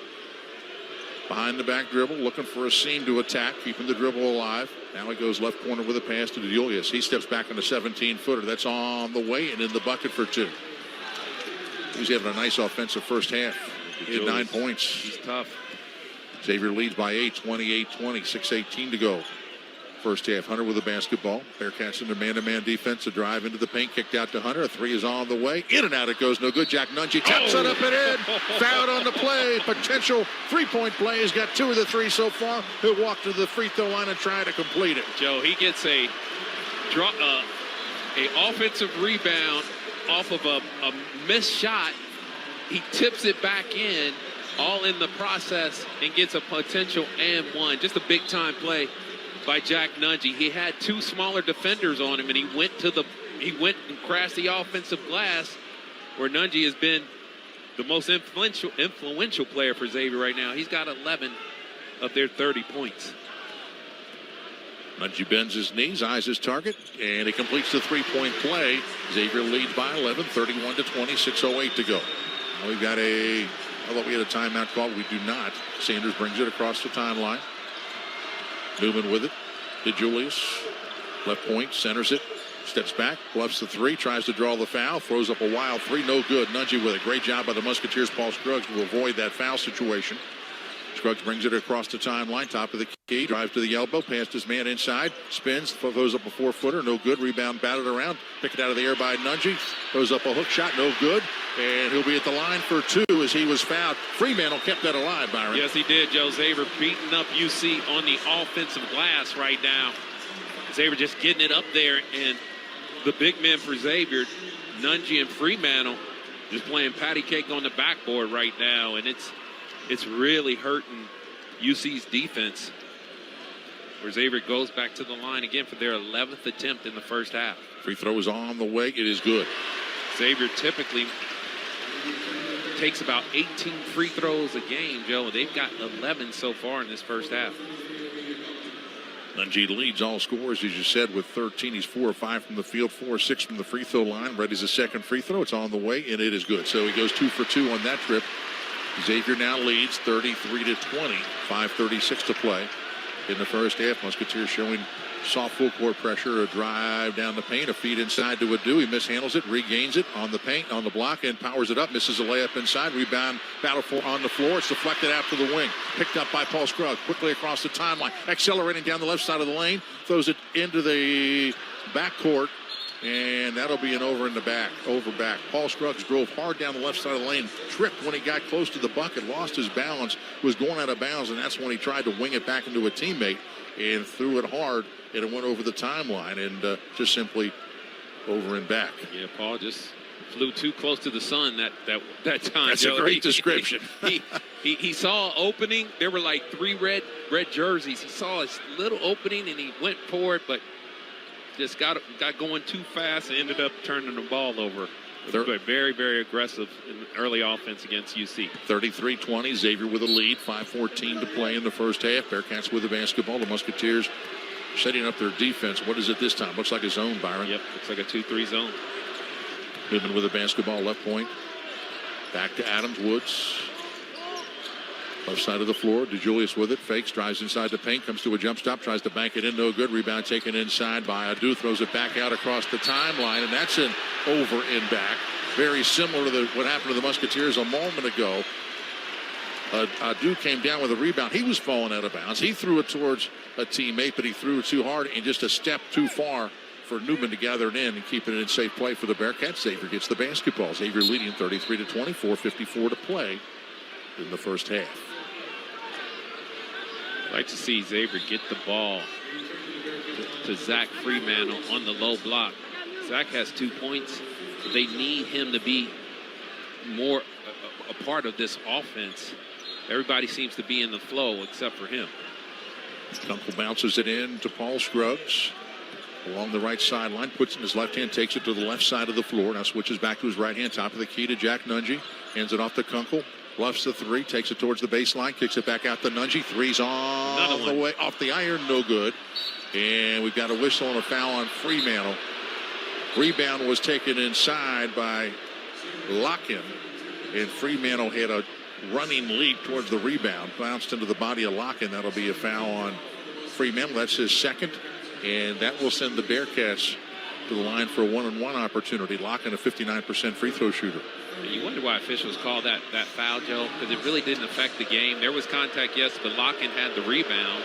Behind the back dribble, looking for a seam to attack, keeping the dribble alive. Now he goes left corner with a pass to Julius. He steps back on a 17-footer. That's on the way and in the bucket for 2. He's having a nice offensive first half. He had 9 points. He's tough. Xavier leads by 8, 28-20, 6:18 to go. First half, Hunter with the basketball. Bearcats in their man-to-man defense. A drive into the paint, kicked out to Hunter. A 3 is on the way. In and out it goes, no good. Jack Nunge taps it up and in. Fouled on the play. Potential 3-point play. He's got 2 of the 3 so far. He'll walk to the free throw line and try to complete it. Joe, he gets a offensive rebound off of a missed shot. He tips it back in, all in the process, and gets a potential and 1. Just a big-time play by Jack Nunge. He had 2 smaller defenders on him, and he went and crashed the offensive glass, where Nunge has been the most influential player for Xavier right now. He's got 11 of their 30 points. Nunge bends his knees, eyes his target, and he completes the 3-point play. Xavier leads by 11, 31-20, 6:08 to go. Now we've got I thought we had a timeout call. We do not. Sanders brings it across the timeline. Newman with it to Julius. Left point, centers it, steps back, bluffs the 3, tries to draw the foul, throws up a wild 3, no good. Nunge with it. Great job by the Musketeers, Paul Scruggs, to avoid that foul situation. Scruggs brings it across the timeline, top of the key, drives to the elbow, past his man inside, spins, throws up a 4-footer, no good. Rebound batted around, pick it out of the air by Nunge, throws up a hook shot, no good. And he'll be at the line for 2 as he was fouled. Fremantle kept that alive, Byron. Yes, he did, Joe. Xavier beating up UC on the offensive glass right now. Xavier just getting it up there, and the big men for Xavier, Nunge and Fremantle, just playing patty cake on the backboard right now, and it's really hurting UC's defense, where Xavier goes back to the line again for their 11th attempt in the first half. Free throw is on the way. It is good. Xavier typically takes about 18 free throws a game, Joe. They've got 11 so far in this first half. Nunge leads all scorers, as you said, with 13. He's 4 or 5 from the field, 4 or 6 from the free throw line. Ready's a second free throw. It's on the way, and it is good. So he goes 2 for 2 on that trip. Xavier now leads 33-20, 5:36 to play in the first half. Musketeers showing Soft full court pressure, a drive down the paint, a feed inside to Adu. He mishandles it, regains it on the paint, on the block, and powers it up. Misses a layup inside. Rebound, battle for on the floor. It's deflected out to the wing. Picked up by Paul Scruggs. Quickly across the timeline. Accelerating down the left side of the lane. Throws it into the backcourt. And that'll be an over back. Paul Scruggs drove hard down the left side of the lane, tripped when he got close to the bucket, lost his balance, was going out of bounds, and that's when he tried to wing it back into a teammate and threw it hard, and it went over the timeline and just simply over and back. Yeah, Paul just flew too close to the sun that time. That's Joe. a great description. He saw an opening. There were like 3 red jerseys. He saw a little opening, and he went for it, but just got going too fast and ended up turning the ball over. Very, very aggressive in early offense against UC. 33-20, Xavier with a lead. 5:14 to play in the first half. Bearcats with the basketball. The Musketeers setting up their defense. What is it this time? Looks like a zone, Byron. Yep, looks like a 2-3 zone. Newman with the basketball, left point. Back to Adams, Woods. Left side of the floor, DeJulius with it, fakes, drives inside the paint, comes to a jump stop, tries to bank it in, no good. Rebound taken inside by Adu, throws it back out across the timeline, and that's an over and back. Very similar to what happened to the Musketeers a moment ago. Adu came down with a rebound. He was falling out of bounds. He threw it towards a teammate, but he threw it too hard and just a step too far for Newman to gather it in and keep it in safe play for the Bearcats. Xavier gets the basketball. Xavier leading 33-20, 4:54 to play in the first half. I'd like to see Xavier get the ball to Zach Freemantle on the low block. Zach has 2 points. They need him to be more a part of this offense. Everybody seems to be in the flow except for him. Kunkel bounces it in to Paul Scruggs along the right sideline, puts it in his left hand, takes it to the left side of the floor. Now switches back to his right hand, top of the key to Jack Nunge. Hands it off to Kunkel. Bluffs the 3, takes it towards the baseline, kicks it back out to Nunge. 3's on the way, off the iron, no good. And we've got a whistle and a foul on Freemantle. Rebound was taken inside by Locken, and Freemantle had a running leap towards the rebound, bounced into the body of Locken. That'll be a foul on Freemantle. That's his second, and that will send the Bearcats to the line for a 1-on-1 opportunity. Locken, a 59% free throw shooter. You wonder why officials called that foul, Joe, because it really didn't affect the game. There was contact, yes, but Locken had the rebound.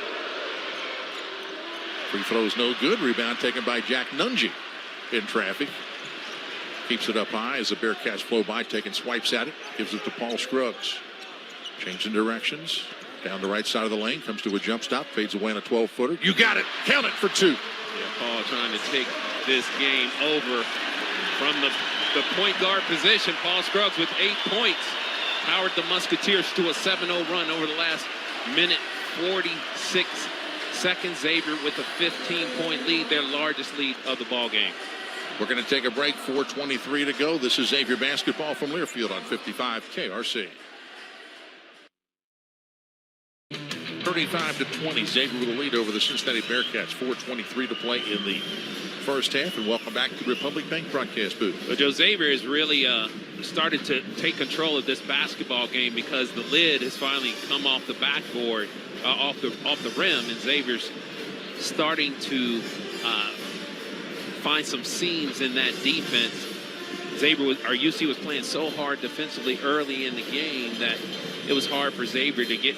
Free throw is no good. Rebound taken by Jack Nunge in traffic. Keeps it up high as the Bearcats flow by, taking swipes at it. Gives it to Paul Scruggs. Changing directions. Down the right side of the lane. Comes to a jump stop. Fades away on a 12-footer. You got it. Count it for 2. Yeah, Paul trying to take this game over from the point guard position. Paul Scruggs with 8 points powered the Musketeers to a 7-0 run over the last minute 46 seconds. Xavier with a 15-point lead, their largest lead of the ball game. We're going to take a break. 4:23 to go. This is Xavier basketball from Learfield on 55 KRC. 35-20. Xavier with a lead over the Cincinnati Bearcats. 4:23 to play in the first half, and welcome back to the Republic Bank broadcast booth. But Joe, Xavier has really started to take control of this basketball game because the lid has finally come off the backboard, off the rim, and Xavier's starting to find some seams in that defense. UC was playing so hard defensively early in the game that it was hard for Xavier to get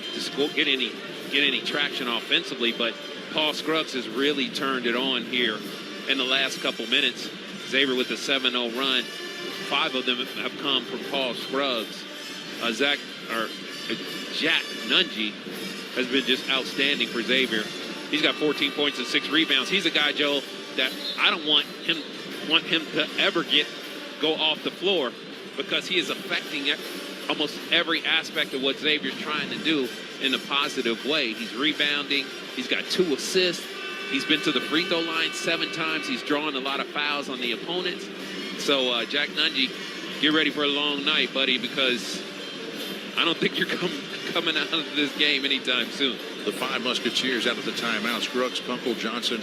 any traction offensively. But Paul Scruggs has really turned it on here in the last couple minutes. Xavier with a 7-0 run. 5 of them have come from Paul Scruggs. Jack Nunge has been just outstanding for Xavier. He's got 14 points and 6 rebounds. He's a guy, Joe, that I don't want him to ever go off the floor because he is affecting almost every aspect of what Xavier's trying to do in a positive way. He's rebounding. He's got 2 assists. He's been to the free throw line 7 times. He's drawn a lot of fouls on the opponents. So, Jack Nunge, get ready for a long night, buddy, because I don't think you're coming out of this game anytime soon. The 5 Musketeers out of the timeout. Scruggs, Kunkel, Johnson,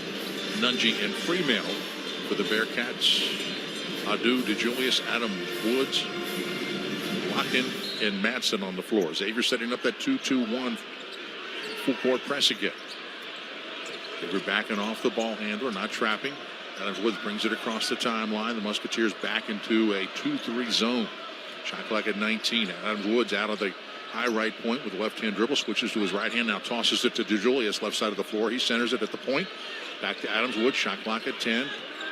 Nunge, and Freemantle for the Bearcats. Adu, DeJulius, Adam Woods, Locken, and Madsen on the floor. Xavier setting up that 2-2-1 full court press again. They were backing off the ball handler, not trapping. Adams Woods brings it across the timeline. The Musketeers back into a 2-3 zone. Shot clock at 19. Adams Woods out of the high right point with a left-hand dribble, switches to his right hand, now tosses it to DeJulius, left side of the floor. He centers it at the point. Back to Adams Woods, shot clock at 10.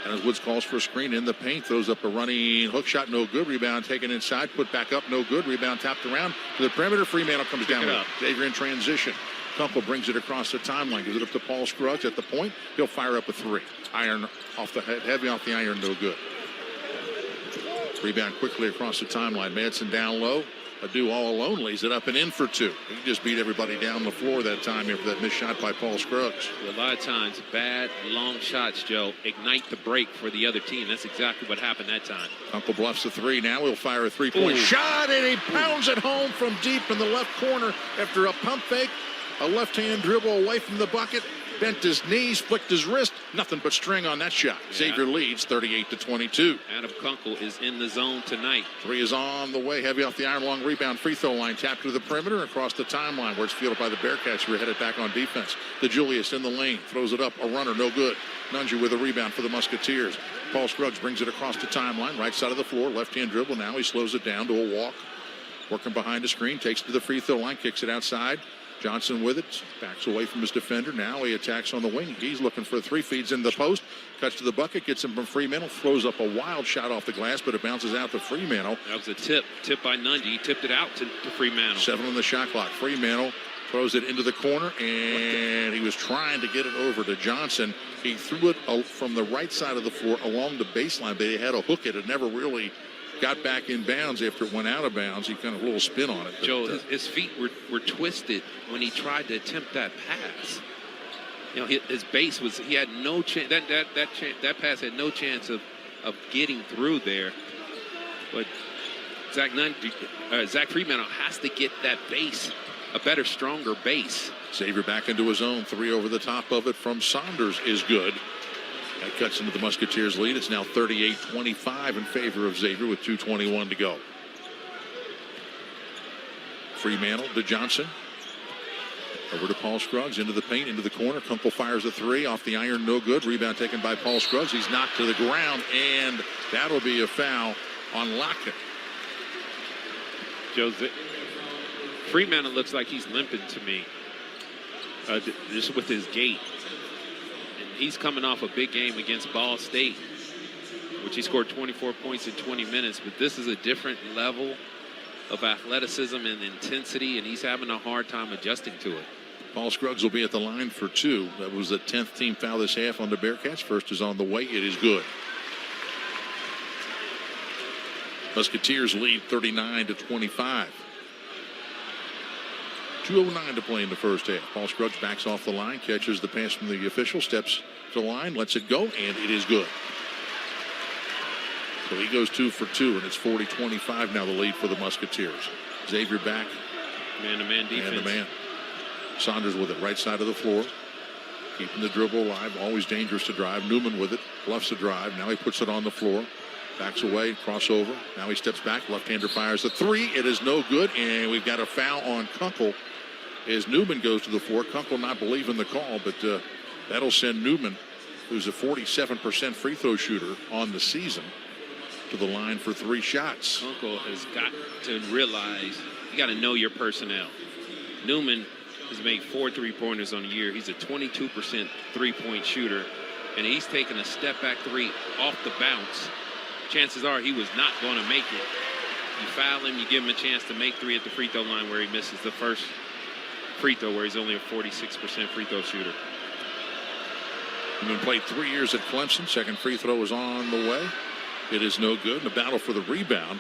Adams Woods calls for a screen in the paint, throws up a running hook shot, no good. Rebound taken inside, put back up, no good. Rebound tapped around to the perimeter. Fremantle comes down with it. Xavier in transition. Kunkel brings it across the timeline, gives it up to Paul Scruggs at the point. He'll fire up a three. Iron off the head, heavy off the iron, no good. Rebound quickly across the timeline. Madsen down low. Adu all alone lays it up and in for two. He just beat everybody down the floor that time after that missed shot by Paul Scruggs. A lot of times, bad long shots, Joe, ignite the break for the other team. That's exactly what happened that time. Kunkel bluffs the three. Now he'll fire a three-point shot, and he pounds it home from deep in the left corner after a pump fake. A left-hand dribble away from the bucket. Bent his knees, flicked his wrist. Nothing but string on that shot. Yeah. Xavier leads 38-22. Adam Kunkel is in the zone tonight. Three is on the way. Heavy off the iron, long rebound, free throw line. Tapped to the perimeter across the timeline where it's fielded by the Bearcats who are headed back on defense. DeJulius in the lane. Throws it up. A runner, no good. Nunge with a rebound for the Musketeers. Paul Scruggs brings it across the timeline. Right side of the floor. Left-hand dribble. Now he slows it down to a walk. Working behind the screen. Takes it to the free throw line. Kicks it outside. Johnson with it, backs away from his defender. Now he attacks on the wing. He's looking for a three, feeds in the post, cuts to the bucket, gets him from Fremantle, throws up a wild shot off the glass, but it bounces out to Fremantle. That was a tip by Nunge. He tipped it out to Fremantle. 7 on the shot clock. Fremantle throws it into the corner, and he was trying to get it over to Johnson. He threw it from the right side of the floor along the baseline, but he had to hook it. It never really got back in bounds after it went out of bounds. He kind of a little spin on it. But, Joe, his feet were twisted when he tried to attempt that pass. You know, his base was, he had no chance. That pass had no chance of getting through there. But Zach Fremantle has to get that base, a better, stronger base. Xavier back into his own. Three over the top of it from Saunders is good. That cuts into the Musketeers' lead. It's now 38-25 in favor of Xavier with 2:21 to go. Fremantle to Johnson. Over to Paul Scruggs, into the paint, into the corner. Kunkel fires a three off the iron, no good. Rebound taken by Paul Scruggs. He's knocked to the ground, and that'll be a foul on Lockett. Jose, Fremantle looks like he's limping to me, just with his gait. He's coming off a big game against Ball State, which he scored 24 points in 20 minutes. But this is a different level of athleticism and intensity, and he's having a hard time adjusting to it. Paul Scruggs will be at the line for two. That was the 10th team foul this half on the Bearcats. First is on the way. It is good. Musketeers lead 39-25. 2:09 to play in the first half. Paul Scruggs backs off the line, catches the pass from the official, steps to the line, lets it go, and it is good. So he goes 2 for 2, and it's 40-25 now, the lead for the Musketeers. Xavier back. Man-to-man defense. Man-to-man. Saunders with it, right side of the floor. Keeping the dribble alive, always dangerous to drive. Newman with it, bluffs the drive. Now he puts it on the floor. Backs away, crossover. Now he steps back, left-hander fires the three. It is no good, and we've got a foul on Kunkel as Newman goes to the floor. Kunkel not believing the call, but that'll send Newman, who's a 47% free throw shooter on the season, to the line for 3 shots. Kunkel has got to realize you got to know your personnel. Newman has made 4 3-pointers on the year. He's a 22% three-point shooter, and he's taking a step-back three off the bounce. Chances are he was not going to make it. You foul him, you give him a chance to make 3 at the free throw line where he misses the first free throw, where he's only a 46% free throw shooter. Newman played 3 years at Clemson. Second free throw is on the way. It is no good. In the battle for the rebound,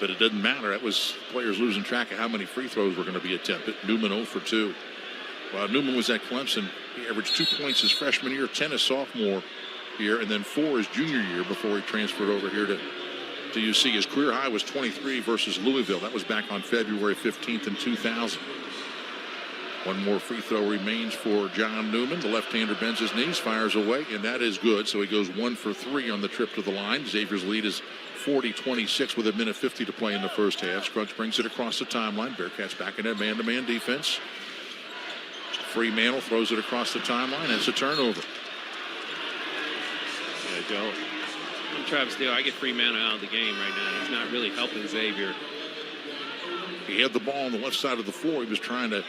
but it doesn't matter. That was players losing track of how many free throws were going to be attempted. Newman 0 for 2. While Newman was at Clemson, he averaged 2 points his freshman year, 10 his sophomore year, and then 4 his junior year before he transferred over here to UC. His career high was 23 versus Louisville. That was back on February 15th in 2000. One more free throw remains for John Newman. The left-hander bends his knees, fires away, and that is good. So he goes 1 for 3 on the trip to the line. Xavier's lead is 40-26 with 1:50 to play in the first half. Scruggs brings it across the timeline. Bearcats back in that man-to-man defense. Fremantle throws it across the timeline. It's a turnover. Yeah, Joe. I'm Travis Steele. I get Fremantle out of the game right now. He's not really helping Xavier. He had the ball on the left side of the floor. He was trying to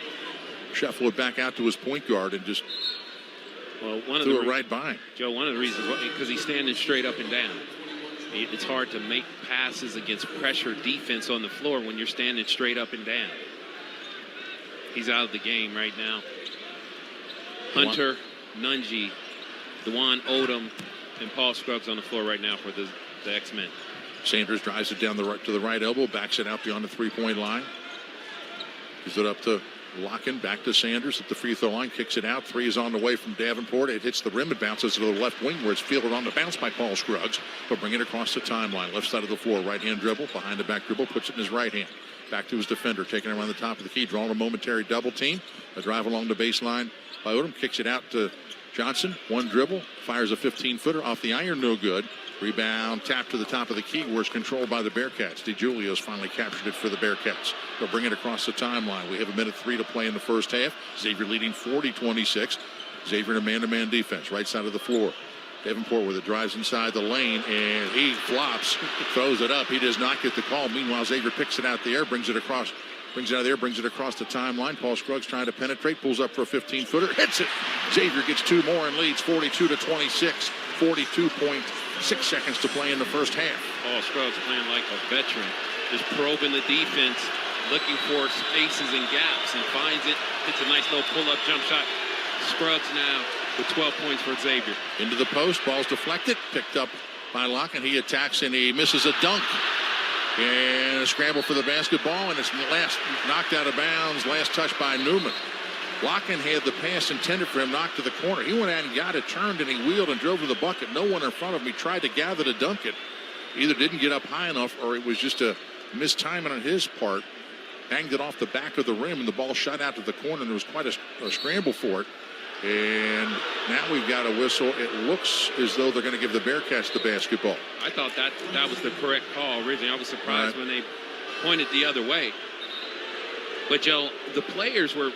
shuffle it back out to his point guard and just threw it right by him. Joe, one of the reasons, because he's standing straight up and down. It's hard to make passes against pressure defense on the floor when you're standing straight up and down. He's out of the game right now. Hunter, Nunge, Dewan Odom, and Paul Scruggs on the floor right now for the X-Men. Sanders drives it down to the right elbow, backs it out beyond the three-point line. Gives it up to Locken, back to Sanders at the free throw line, kicks it out. Three is on the way from Davenport. It hits the rim and bounces to the left wing where it's fielded on the bounce by Paul Scruggs. But bring it across the timeline, left side of the floor, right-hand dribble, behind the back dribble, puts it in his right hand. Back to his defender, taking it around the top of the key, drawing a momentary double team. A drive along the baseline by Odom, kicks it out to Johnson. One dribble, fires a 15-footer off the iron, no good. Rebound, tap to the top of the key where it's controlled by the Bearcats. DeJulio's finally captured it for the Bearcats. They'll bring it across the timeline. We have 1:03 to play in the first half. Xavier leading 40-26. Xavier in a man-to-man defense, right side of the floor. Davenport with it, drives inside the lane, and he flops, throws it up. He does not get the call. Meanwhile, Xavier picks it out the air, brings it across. Brings it out of there, brings it across the timeline. Paul Scruggs trying to penetrate, pulls up for a 15-footer, hits it. Xavier gets two more and leads 42-26. 42.6 seconds to play in the first half. Paul Scruggs playing like a veteran, just probing the defense, looking for spaces and gaps, and finds it. Hits a nice little pull-up jump shot. Scruggs now with 12 points for Xavier. Into the post, ball's deflected, picked up by Locken. He attacks and he misses a dunk. And a scramble for the basketball, and it's last knocked out of bounds. Last touch by Newman. Locken had the pass intended for him, knocked to the corner. He went out and got it, turned, and he wheeled and drove to the bucket. No one in front of him. He tried to gather to dunk it. Either didn't get up high enough, or it was just a mistiming on his part. Banged it off the back of the rim, and the ball shot out to the corner, and there was quite a scramble for it. And now we've got a whistle. It looks as though they're going to give the Bearcats the basketball. I thought that was the correct call originally. I was surprised when they pointed the other way. But, Joe, the players were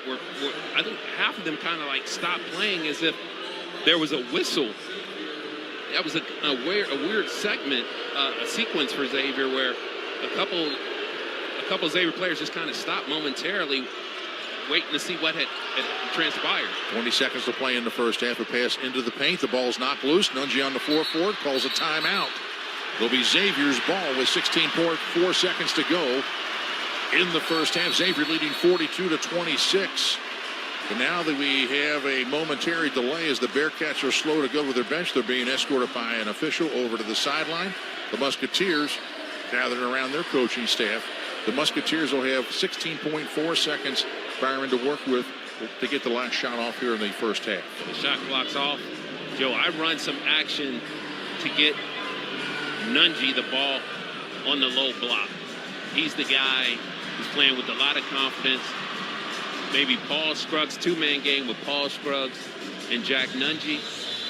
I think half of them kind of like stopped playing as if there was a whistle. That was a weird segment, a sequence for Xavier where a couple Xavier players just kind of stopped momentarily, waiting to see what had transpired. 20 seconds to play in the first half. A pass into the paint. The ball's knocked loose. Nunge on the floor for it. Calls a timeout. It'll be Xavier's ball with 16.4 seconds to go in the first half. Xavier leading 42-26. But now that we have a momentary delay as the Bearcats are slow to go to their bench, they're being escorted by an official over to the sideline. The Musketeers gathered around their coaching staff. The Musketeers will have 16.4 seconds, Byron, to work with to get the last shot off here in the first half. The shot clock's off. Joe, I run some action to get Nunge the ball on the low block. He's the guy who's playing with a lot of confidence. Maybe Paul Scruggs, two-man game with Paul Scruggs and Jack Nunge.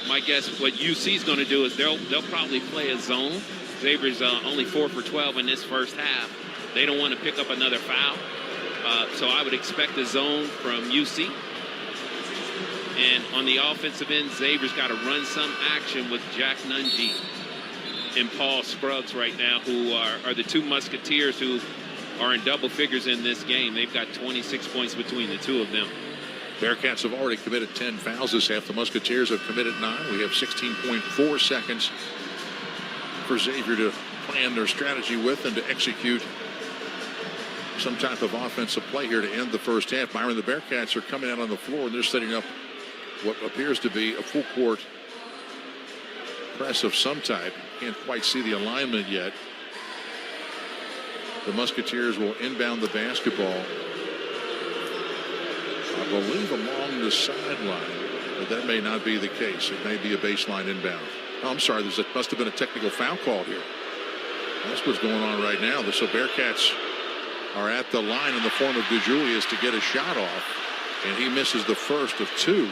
My guess what UC is going to do is they'll probably play a zone. Xavier's only 4 for 12 in this first half. They don't want to pick up another foul. So I would expect a zone from UC. And on the offensive end, Xavier's got to run some action with Jack Nunge and Paul Scruggs right now, who are the two Musketeers who are in double figures in this game. They've got 26 points between the two of them. Bearcats have already committed 10 fouls this half. The Musketeers have committed 9. We have 16.4 seconds for Xavier to plan their strategy with and to execute some type of offensive play here to end the first half. Byron, the Bearcats are coming out on the floor, and they're setting up what appears to be a full court press of some type. Can't quite see the alignment yet. The Musketeers will inbound the basketball, I believe, along the sideline, but that may not be the case. It may be a baseline inbound. Oh, I'm sorry, must have been a technical foul call here. That's what's going on right now. So Bearcats are at the line in the form of DeJulius to get a shot off, and he misses the first of 2.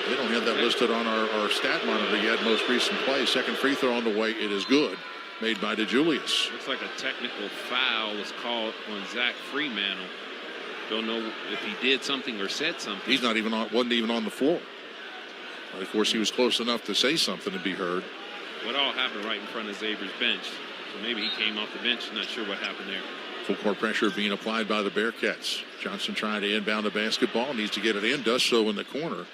They don't have that listed on our stat monitor yet. Most recent play, second free throw on the way. It is good, made by DeJulius. Looks like a technical foul was called on Zach Fremantle. Don't know if he did something or said something. He's not even on, wasn't even on the floor. But of course, he was close enough to say something and be heard. What all happened right in front of Xavier's bench? So maybe he came off the bench. Not sure what happened there. Full court pressure being applied by the Bearcats. Johnson trying to inbound the basketball. Needs to get it in. Does so in the corner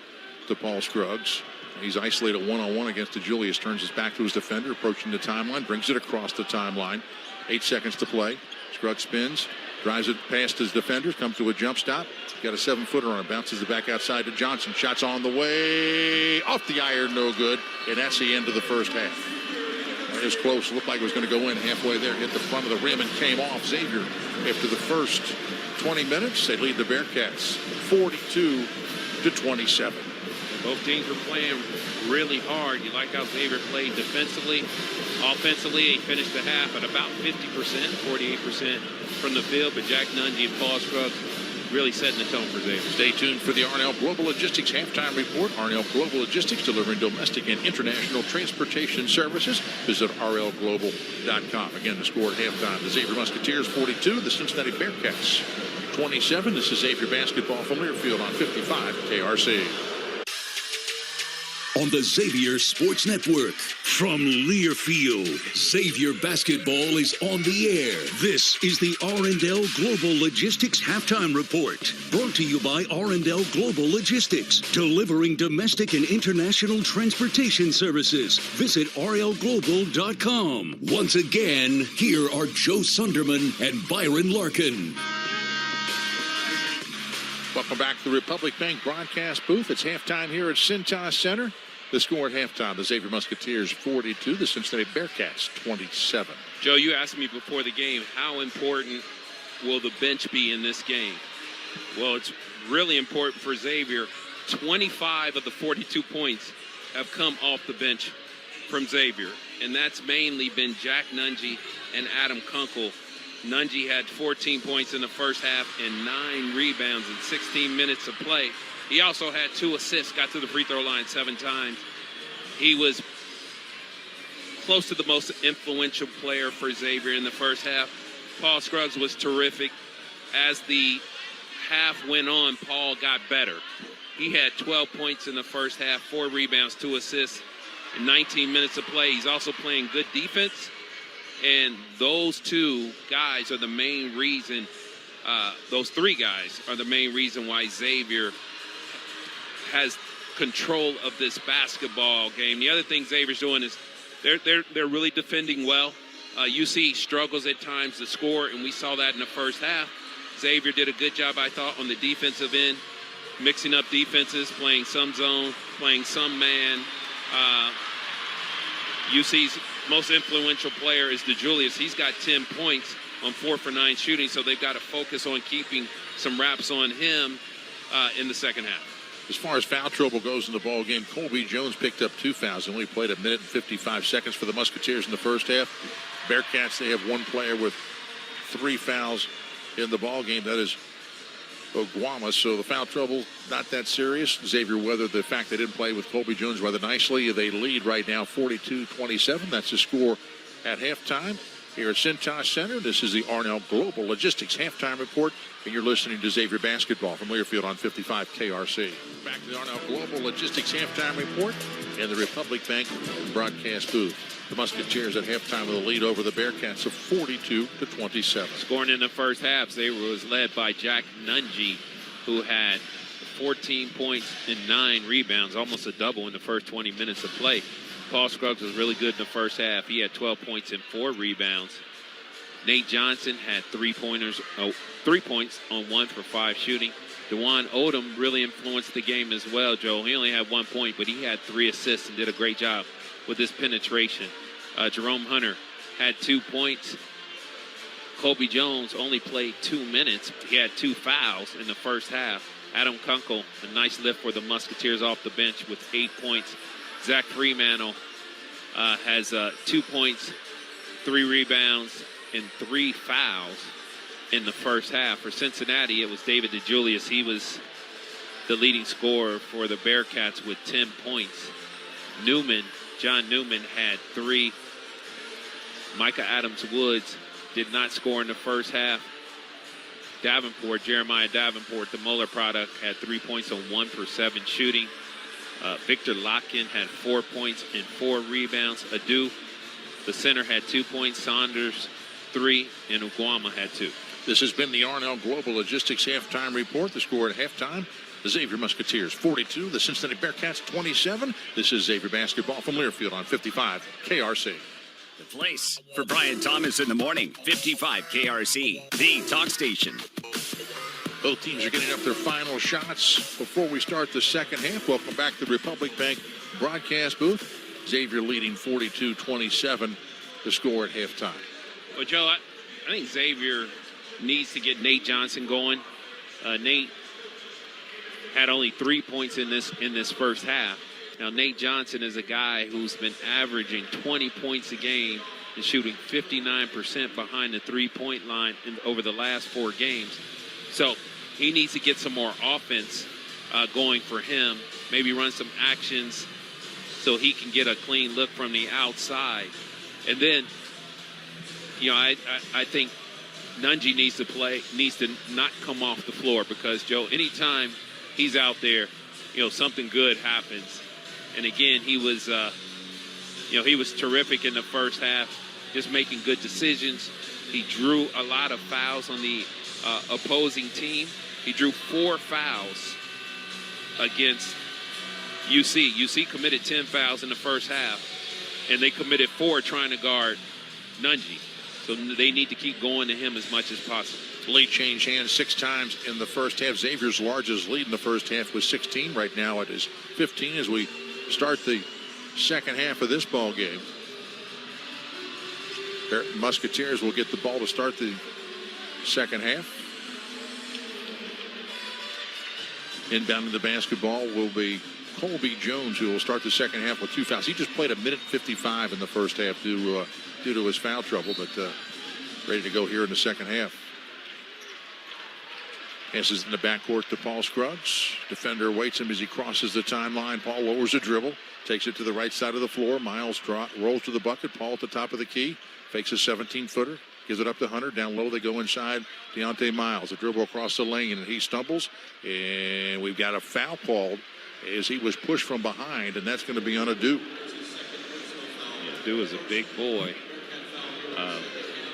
to Paul Scruggs. He's isolated one-on-one against DeJulius. Turns his back to his defender. Approaching the timeline. Brings it across the timeline. 8 seconds to play. Scruggs spins. Drives it past his defenders. Comes to a jump stop. Got a 7-footer on it. Bounces it back outside to Johnson. Shots on the way. Off the iron. No good. And that's the end of the first half. It was close. Looked like it was going to go in halfway there. Hit the front of the rim and came off. Xavier, after the first 20 minutes, they lead the Bearcats 42-27. Both teams were playing really hard. You like how Xavier played defensively. Offensively, he finished the half at about 50%, 48% from the field. But Jack Nunge and Paul Scruggs really setting the tone for Xavier. Stay tuned for the RNL Global Logistics halftime report. RNL Global Logistics delivering domestic and international transportation services. Visit rlglobal.com. Again, the score at halftime. The Xavier Musketeers 42, the Cincinnati Bearcats 27. This is Xavier basketball from Learfield on 55 KRC. On the Xavier Sports Network. From Learfield, Xavier basketball is on the air. This is the R&L Global Logistics Halftime Report. Brought to you by R&L Global Logistics, delivering domestic and international transportation services. Visit rlglobal.com. Once again, here are Joe Sunderman and Byron Larkin. Welcome back to the Republic Bank broadcast booth. It's halftime here at Cintas Center. The score at halftime, the Xavier Musketeers 42, the Cincinnati Bearcats 27. Joe, you asked me before the game, how important will the bench be in this game? Well, it's really important for Xavier. 25 of the 42 points have come off the bench from Xavier, and that's mainly been Jack Nunge and Adam Kunkel. Nunge had 14 points in the first half and 9 rebounds in 16 minutes of play. He also had 2 assists, got to the free throw line 7 times. He was close to the most influential player for Xavier in the first half. Paul Scruggs was terrific. As the half went on, Paul got better. He had 12 points in the first half, 4 rebounds, 2 assists in 19 minutes of play. He's also playing good defense. And those 2 guys are the main reason, those 3 guys are the main reason why Xavier has control of this basketball game. The other thing Xavier's doing is they're really defending well. UC struggles at times to score, and we saw that in the first half. Xavier did a good job, I thought, on the defensive end, mixing up defenses, playing some zone, playing some man. UC's most influential player is DeJulius. He's got 10 points on 4 for 9 shooting, so they've got to focus on keeping some wraps on him in the second half. As far as foul trouble goes in the ball game, Colby Jones picked up 2 fouls. He only played a minute and 55 seconds for the Musketeers in the first half. Bearcats, they have 1 player with 3 fouls in the ball game. That is Oguama. So the foul trouble, not that serious. Xavier weathered the fact they didn't play with Colby Jones rather nicely. They lead right now 42-27. That's the score at halftime here at Cintas Center. This is the RNL Global Logistics halftime report, and you're listening to Xavier basketball from Learfield on 55 KRC. Back to the RNL Global Logistics halftime report in the Republic Bank broadcast booth. The Musketeers at halftime with a lead over the Bearcats of 42-27. Scoring in the first half, Xavier was led by Jack Nunge, who had 14 points and 9 rebounds, almost a double in the first 20 minutes of play. Paul Scruggs was really good in the first half. He had 12 points and 4 rebounds. Nate Johnson had 3 points on 1 for 5 shooting. DeJuan Odom really influenced the game as well, Joe. He only had 1 point, but he had 3 assists and did a great job with his penetration. Jerome Hunter had 2 points. Colby Jones only played 2 minutes. He had 2 fouls in the first half. Adam Kunkel, a nice lift for the Musketeers off the bench with 8 points. Zach Fremantle has 2 points, 3 rebounds, and 3 fouls in the first half. For Cincinnati, it was David DeJulius. He was the leading scorer for the Bearcats with 10 points. John Newman had 3. Micah Adams-Woods did not score in the first half. Jeremiah Davenport, the Muller product, had 3 points on 1 for 7 shooting. Victor Locken had 4 points and 4 rebounds. Adu, the center, had 2 points. Saunders, 3, and Uguama had 2. This has been the R&L Global Logistics Halftime Report. The score at halftime, the Xavier Musketeers 42, the Cincinnati Bearcats 27. This is Xavier basketball from Learfield on 55 KRC. The place for Brian Thomas in the morning. 55 KRC, the talk station. Both teams are getting up their final shots before we start the second half. Welcome back to the Republic Bank broadcast booth. Xavier leading 42-27, the score at halftime. Well, Joe, I think Xavier needs to get Nate Johnson going. Nate had only 3 points in this first half. Now, Nate Johnson is a guy who's been averaging 20 points a game and shooting 59% behind the three-point line over the last 4 games. So he needs to get some more offense going for him, maybe run some actions so he can get a clean look from the outside. And then, I think Nunge needs to not come off the floor because, Joe, anytime he's out there, something good happens. And again, he was terrific in the first half, just making good decisions. He drew a lot of fouls on the opposing team. He drew 4 fouls against UC. UC committed 10 fouls in the first half, and they committed 4 trying to guard Nunge. So they need to keep going to him as much as possible. Lead changed hands 6 times in the first half. Xavier's largest lead in the first half was 16. Right now it is 15 as we start the second half of this ball game. Musketeers will get the ball to start the second half. Inbounding the basketball will be Colby Jones, who will start the second half with 2 fouls. He just played a minute 55 in the first half due to his foul trouble, but ready to go here in the second half. Passes in the backcourt to Paul Scruggs. Defender waits him as he crosses the timeline. Paul lowers a dribble, takes it to the right side of the floor. Miles rolls to the bucket. Paul at the top of the key, fakes a 17-footer, gives it up to Hunter. Down low they go inside. Deontay Miles, a dribble across the lane, and he stumbles. And we've got a foul called as he was pushed from behind, and that's going to be on Adu. Adu is a big boy.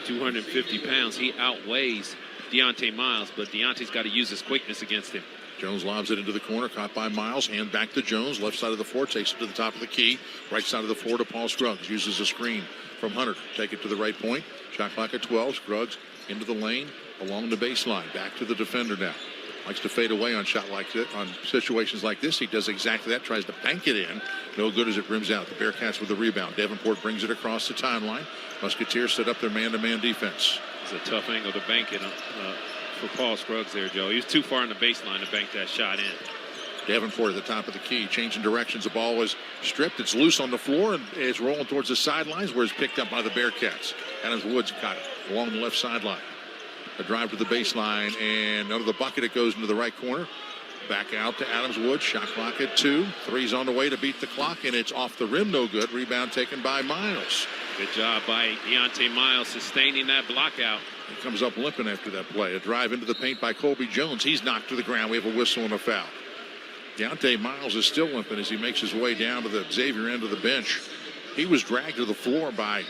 250 pounds. He outweighs Deontay Miles, but Deontay's got to use his quickness against him. Jones lobs it into the corner, caught by Miles. Hand back to Jones, left side of the floor, takes it to the top of the key. Right side of the floor to Paul Scruggs. Uses a screen from Hunter. Take it to the right point. Shot clock at 12. Scruggs into the lane, along the baseline. Back to the defender now. Likes to fade away on on situations like this. He does exactly that. Tries to bank it in. No good as it rims out. The Bearcats with the rebound. Davenport brings it across the timeline. Musketeers set up their man-to-man defense. It's a tough angle to bank it for Paul Scruggs there, Joe. He was too far in the baseline to bank that shot in. Davenport at the top of the key, changing directions. The ball was stripped. It's loose on the floor, and it's rolling towards the sidelines where it's picked up by the Bearcats. Adams Woods got it along the left sideline. A drive to the baseline, and under the bucket it goes into the right corner. Back out to Adams Woods. Shot clock at 2. 3's on the way to beat the clock, and it's off the rim. No good. Rebound taken by Miles. Good job by Deontay Miles sustaining that block out. He comes up limping after that play. A drive into the paint by Colby Jones. He's knocked to the ground. We have a whistle and a foul. Deontay Miles is still limping as he makes his way down to the Xavier end of the bench. He was dragged to the floor by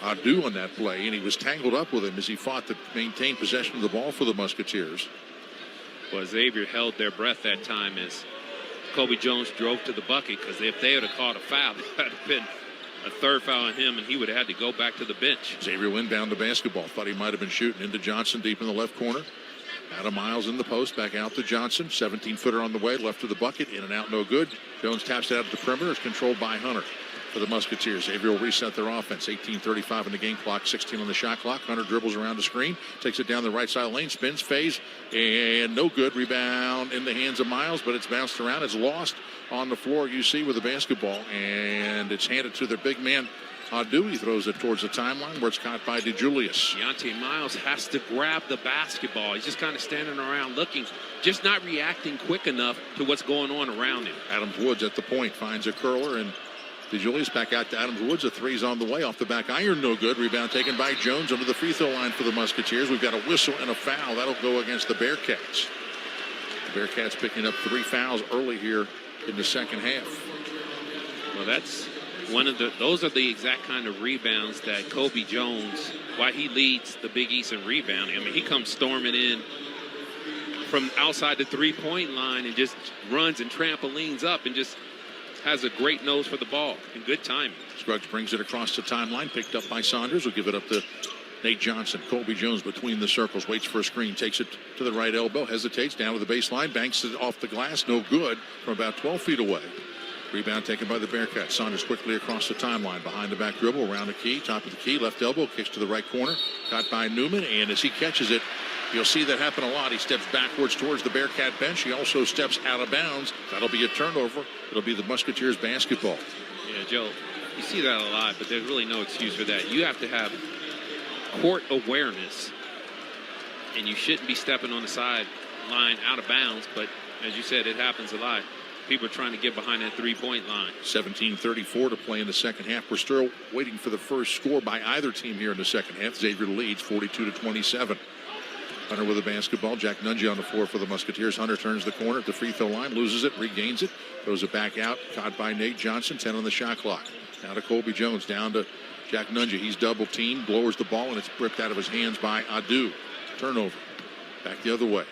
Adu on that play, and he was tangled up with him as he fought to maintain possession of the ball for the Musketeers. Well, Xavier held their breath that time as Colby Jones drove to the bucket, because if they would have caught a foul, it would have been a third foul on him, and he would have had to go back to the bench. Xavier inbound the basketball. Thought he might have been shooting into Johnson deep in the left corner. Adam Miles in the post, back out to Johnson. 17-footer on the way, left to the bucket, in and out, no good. Jones taps it out at the perimeter. It's controlled by Hunter for the Musketeers. Xavier will reset their offense. 18:35 in the game clock, 16 on the shot clock. Hunter dribbles around the screen, takes it down the right side of the lane, spins, phase, and no good. Rebound in the hands of Miles, but it's bounced around. It's lost on the floor, you see, with the basketball, and it's handed to their big man, Adu. He throws it towards the timeline where it's caught by DeJulius. Deontay Miles has to grab the basketball. He's just kind of standing around looking, just not reacting quick enough to what's going on around him. Adams Woods at the point finds a curler and DeJulius back out to Adams Woods. A three's on the way off the back iron. No good. Rebound taken by Jones under the free throw line for the Musketeers. We've got a whistle and a foul. That'll go against the Bearcats. The Bearcats picking up 3 fouls early here in the second half. Well, that's those are the exact kind of rebounds that Kobe Jones, why he leads the Big East in rebounding. I mean, he comes storming in from outside the three-point line and just runs and trampolines up and just has a great nose for the ball and good timing. Scruggs brings it across the timeline, picked up by Saunders. Will give it up to Nate Johnson. Colby Jones between the circles, waits for a screen, takes it to the right elbow, hesitates, down to the baseline, banks it off the glass, no good from about 12 feet away. Rebound taken by the Bearcats. Saunders quickly across the timeline, behind the back dribble, around the key, top of the key, left elbow, kicks to the right corner, caught by Newman, and as he catches it, you'll see that happen a lot. He steps backwards towards the Bearcat bench. He also steps out of bounds. That'll be a turnover. It'll be the Musketeers basketball. Yeah, Joe, you see that a lot, but there's really no excuse for that. You have to have court awareness, and you shouldn't be stepping on the sideline out of bounds, but as you said, it happens a lot. People are trying to get behind that three-point line. 17:34 to play in the second half. We're still waiting for the first score by either team here in the second half. Xavier leads 42-27. Hunter with the basketball. Jack Nunge on the floor for the Musketeers. Hunter turns the corner at the free throw line, loses it, regains it, throws it back out. Caught by Nate Johnson, 10 on the shot clock. Now to Colby Jones, down to Jack Nunge. He's double teamed, lowers the ball, and it's ripped out of his hands by Adu. Turnover. Back the other way.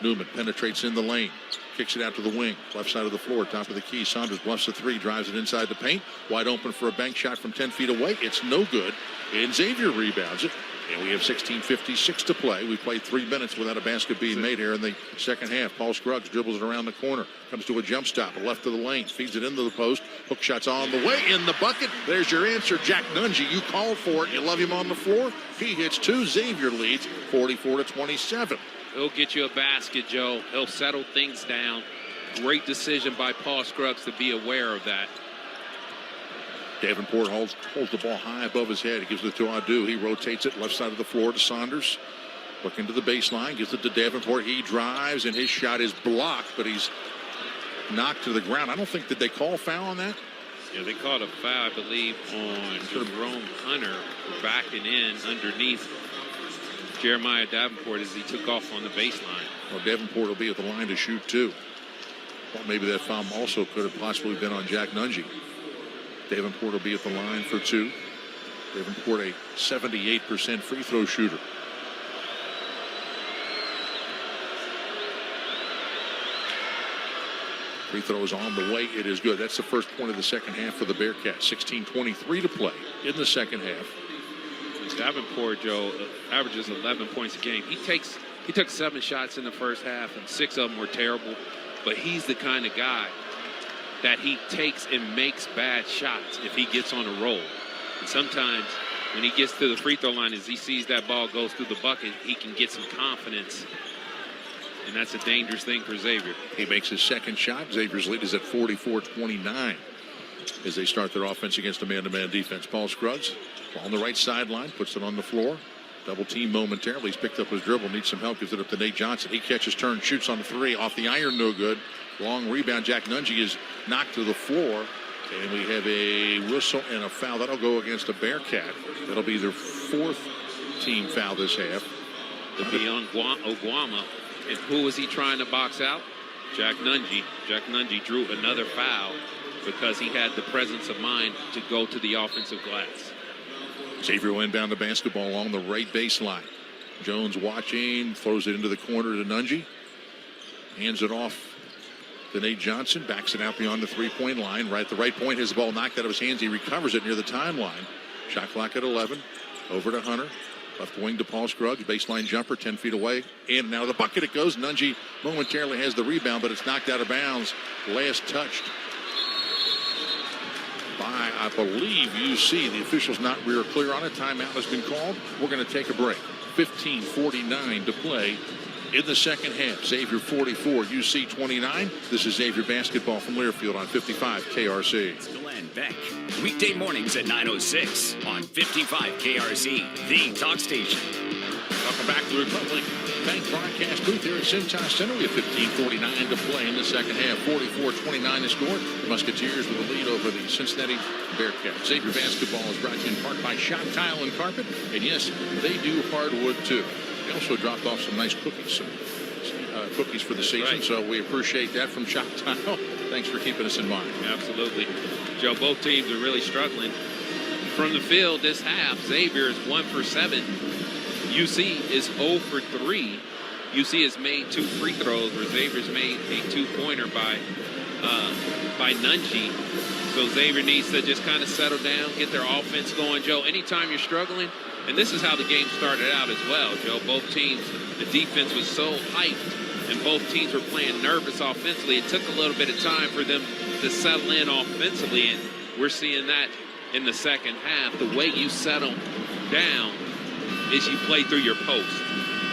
Newman penetrates in the lane. Kicks it out to the wing, left side of the floor, top of the key. Saunders bluffs the three, drives it inside the paint. Wide open for a bank shot from 10 feet away. It's no good, and Xavier rebounds it. And we have 16:56 to play. We played 3 minutes without a basket being made here in the second half. Paul Scruggs dribbles it around the corner, comes to a jump stop, left of the lane, feeds it into the post. Hook shot's on the way, in the bucket. There's your answer, Jack Nunge. You called for it. You love him on the floor. He hits 2. Xavier leads 44-27. He'll get you a basket, Joe. He'll settle things down. Great decision by Paul Scruggs to be aware of that. Davenport holds the ball high above his head. He gives it to Adu. He rotates it left side of the floor to Saunders. Looking to the baseline, gives it to Davenport. He drives, and his shot is blocked, but he's knocked to the ground. I don't think, did they call foul on that? Yeah, they called a foul, I believe, on Jerome Hunter for backing in underneath Jeremiah Davenport as he took off on the baseline. Well, Davenport will be at the line to shoot 2. Well, maybe that foul also could have possibly been on Jack Nunge. Davenport will be at the line for 2. Davenport, a 78% free throw shooter. Free throw is on the way. It is good. That's the first point of the second half for the Bearcats. 16:23 to play in the second half. Davenport, Joe, averages 11 points a game. He took 7 shots in the first half, and 6 of them were terrible. But he's the kind of guy that he takes and makes bad shots if he gets on a roll. And sometimes when he gets to the free throw line, as he sees that ball goes through the bucket, he can get some confidence. And that's a dangerous thing for Xavier. He makes his second shot. Xavier's lead is at 44-29 as they start their offense against a man-to-man defense. Paul Scruggs on the right sideline, puts it on the floor. Double team momentarily. He's picked up his dribble, needs some help, gives it up to Nate Johnson. He catches turn, shoots on the 3, off the iron, no good. Long rebound. Jack Nunge is knocked to the floor, and we have a whistle and a foul. That'll go against a Bearcat. That'll be their 4th team foul this half. It'll be on Oguama. And who was he trying to box out? Jack Nunge. Jack Nunge drew another foul because he had the presence of mind to go to the offensive glass. Xavier will inbound the basketball along the right baseline. Jones watching, throws it into the corner to Nunge. Hands it off to Nate Johnson, backs it out beyond the three-point line. Right at the right point, has the ball knocked out of his hands. He recovers it near the timeline. Shot clock at 11. Over to Hunter. Left wing to Paul Scruggs. Baseline jumper, 10 feet away. And now the bucket it goes. Nunge momentarily has the rebound, but it's knocked out of bounds. Last touched by, I believe, UC. The officials not real clear on it. Timeout has been called. We're going to take a break. 15:49 to play in the second half. Xavier 44, UC 29. This is Xavier basketball from Learfield on 55 KRC. Glenn Beck, weekday mornings at 9:06 on 55 KRC, the talk station. Welcome back to the Republic. Bank broadcast booth here at Cintas Center. We have 15:49 to play in the second half. 44-29 the score. The Musketeers with a lead over the Cincinnati Bearcats. Xavier Basketball is brought to you in part by Shop Tile and Carpet. And yes, they do hardwood too. They also dropped off some nice cookies, cookies for the season. Right. So we appreciate that from Shop Tile. Thanks for keeping us in mind. Absolutely. Joe, both teams are really struggling. From the field this half, Xavier is 1 for 7. UC is 0 for 3. UC has made 2 free throws, where Xavier's made a 2-pointer by Nunge. So Xavier needs to just kind of settle down, get their offense going. Joe, anytime you're struggling, and this is how the game started out as well, Joe. Both teams, the defense was so hyped, and both teams were playing nervous offensively. It took a little bit of time for them to settle in offensively, and we're seeing that in the second half. The way you settle down is you play through your post.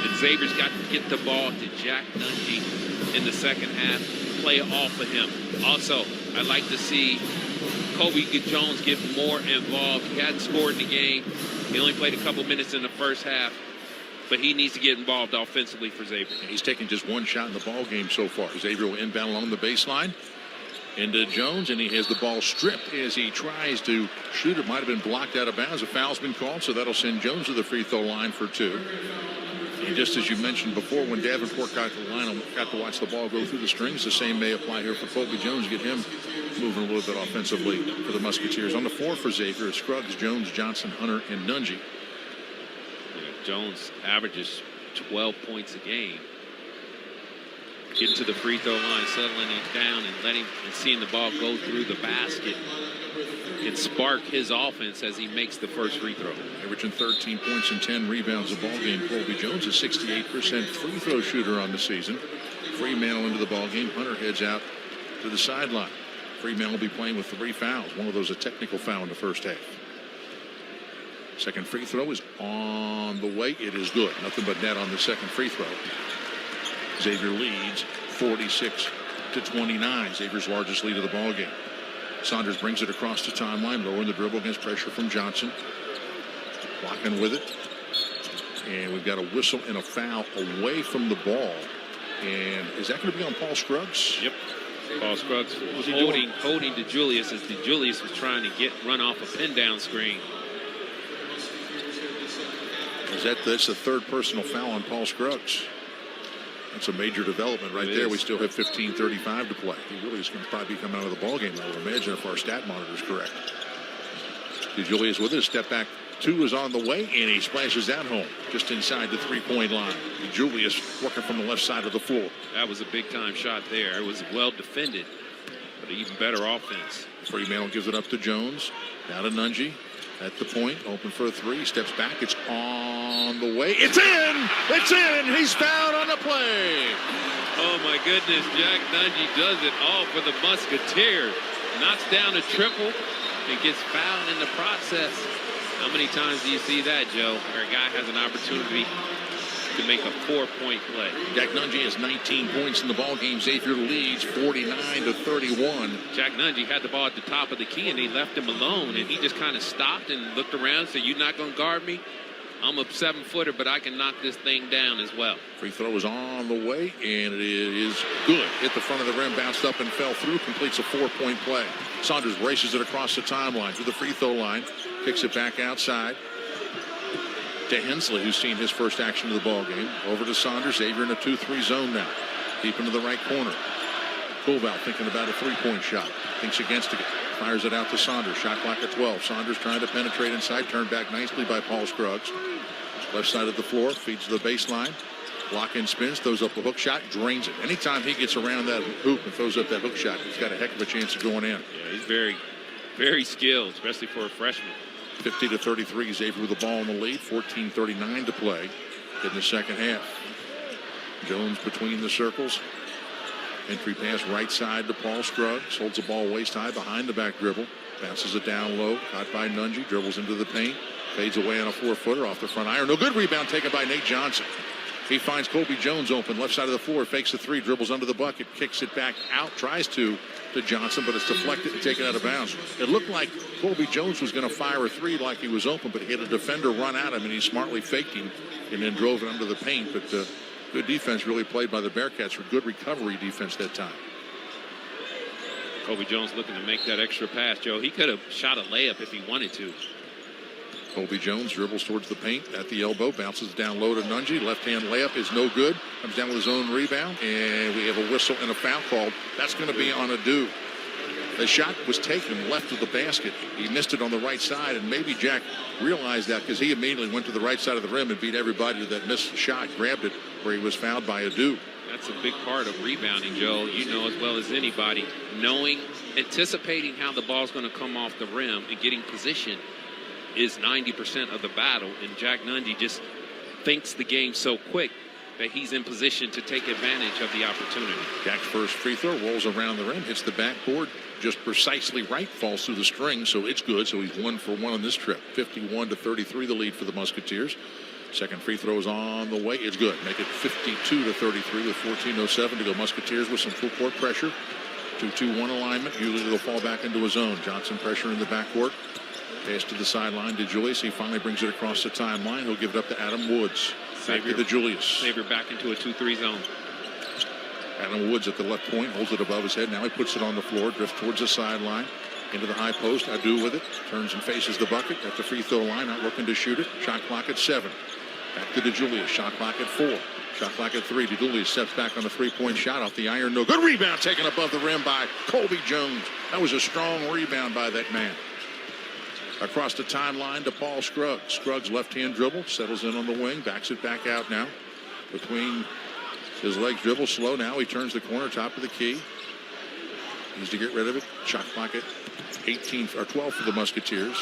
And Xavier's got to get the ball to Jack Nunge in the second half, play off of him. Also, I'd like to see Kobe Jones get more involved. He hadn't scored in the game. He only played a couple minutes in the first half, but he needs to get involved offensively for Xavier. He's taken just 1 shot in the ball game so far. Xavier will inbound along the baseline into Jones, and he has the ball stripped as he tries to shoot. It might have been blocked out of bounds. A foul's been called, so that'll send Jones to the free throw line for 2. And just as you mentioned before, when Davenport got to the line and got to watch the ball go through the strings, the same may apply here for Kobe Jones. Get him moving a little bit offensively for the Musketeers. On the floor for Xavier is Scruggs, Jones, Johnson, Hunter, and Nunge. Jones averages 12 points a game. Getting to the free throw line, settling it down, and seeing the ball go through the basket can spark his offense as he makes the first free throw. Averaging 13 points and 10 rebounds a ball game. Kobe Jones, a 68% free throw shooter on the season. Freeman into the ball game. Hunter heads out to the sideline. Freeman will be playing with 3 fouls. One of those a technical foul in the first half. Second free throw is on the way. It is good. Nothing but net on the second free throw. Xavier leads 46-29. Xavier's largest lead of the ball game. Saunders brings it across the timeline, lowering the dribble against pressure from Johnson. Walking with it. And we've got a whistle and a foul away from the ball. And is that going to be on Paul Scruggs? Yep. Paul Scruggs holding to Julius as Julius was trying to run off a pin down screen. That's the 3rd personal foul on Paul Scruggs. That's a major development right there. We still have 15:35 to play. He really is going to probably be coming out of the ballgame, I would imagine, if our stat monitor is correct. Julius with his step back 2 is on the way, and he splashes that home just inside the 3-point line. Julius working from the left side of the floor. That was a big-time shot there. It was well defended, but an even better offense. Freeman gives it up to Jones. Now to Nunge. At the point, open for a 3, steps back, it's on the way, it's in! It's in! He's fouled on the play! Oh my goodness, Jack Nunge does it all for the Musketeers. Knocks down a triple and gets fouled in the process. How many times do you see that, Joe, where a guy has an opportunity to make a 4-point play? Jack Nunge has 19 points in the ballgame. Xavier leads 49-31. Jack Nunge had the ball at the top of the key, and they left him alone, and he just kind of stopped and looked around and said, "You're not going to guard me? I'm a 7-footer, but I can knock this thing down as well." Free throw is on the way, and it is good. Hit the front of the rim, bounced up and fell through, completes a 4-point play. Saunders races it across the timeline to the free throw line, kicks it back outside to Hensley, who's seen his first action of the ball game. Over to Saunders. Xavier in a 2-3 zone now. Deep into the right corner. Koval thinking about a 3-point shot. Thinks against it. Fires it out to Saunders. Shot clock at 12. Saunders trying to penetrate inside. Turned back nicely by Paul Scruggs. Left side of the floor. Feeds to the baseline. Lock in spins. Throws up a hook shot. Drains it. Anytime he gets around that hoop and throws up that hook shot, he's got a heck of a chance of going in. Yeah, he's very, very skilled, especially for a freshman. 50-33. Xavier with the ball in the lead. 14:39 to play in the second half. Jones between the circles. Entry pass right side to Paul Scruggs. Holds the ball waist high behind the back dribble. Passes it down low. Caught by Nunge. Dribbles into the paint. Fades away on a 4-footer off the front iron. No good. Rebound taken by Nate Johnson. He finds Kobe Jones open. Left side of the floor. Fakes the 3. Dribbles under the bucket. Kicks it back out. Tries to Johnson, but it's deflected and taken out of bounds. It looked like Kobe Jones was going to fire a 3 like he was open, but he had a defender run at him, and he smartly faked him and then drove it under the paint. But Good defense really played by the Bearcats for good recovery defense that time. Kobe Jones looking to make that extra pass, Joe. He could have shot a layup if he wanted to. Kobe Jones dribbles towards the paint at the elbow, bounces down low to Nunge. Left-hand layup is no good. Comes down with his own rebound, and we have a whistle and a foul called. That's going to be on Adu. The shot was taken left of the basket. He missed it on the right side, and maybe Jack realized that because he immediately went to the right side of the rim and beat everybody to that missed shot, grabbed it where he was fouled by Adu. That's a big part of rebounding, Joe. You know as well as anybody, anticipating how the ball's going to come off the rim and getting position is 90% of the battle. And Jack Nunge just thinks the game so quick that he's in position to take advantage of the opportunity. Jack's first free throw rolls around the rim, hits the backboard just precisely right, falls through the string, so it's good. So he's 1 for 1 on this trip. 51-33 the lead for the Musketeers. Second free throw is on the way. It's good. Make it 52-33 with 14:07 to go. Musketeers with some full court pressure. 2-2-1 alignment. Usually they'll fall back into a zone. Johnson pressure in the backcourt. Pass to the sideline to Julius. He finally brings it across the timeline. He'll give it up to Adam Woods. Back to the Julius. Xavier back into a 2-3 zone. Adam Woods at the left point, holds it above his head. Now he puts it on the floor, drifts towards the sideline, into the high post. Adu with it, turns and faces the bucket at the free throw line, not looking to shoot it. Shot clock at 7. Back to DeJulius. Shot clock at 4. Shot clock at 3. DeJulius steps back on a three-point shot off the iron. No good. Rebound taken above the rim by Kobe Jones. That was a strong rebound by that man. Across the timeline to Paul Scruggs. Scruggs left-hand dribble, settles in on the wing, backs it back out now. Between his legs, dribble slow now. He turns the corner, top of the key. Needs to get rid of it. Shot clock at 18 or 12 for the Musketeers.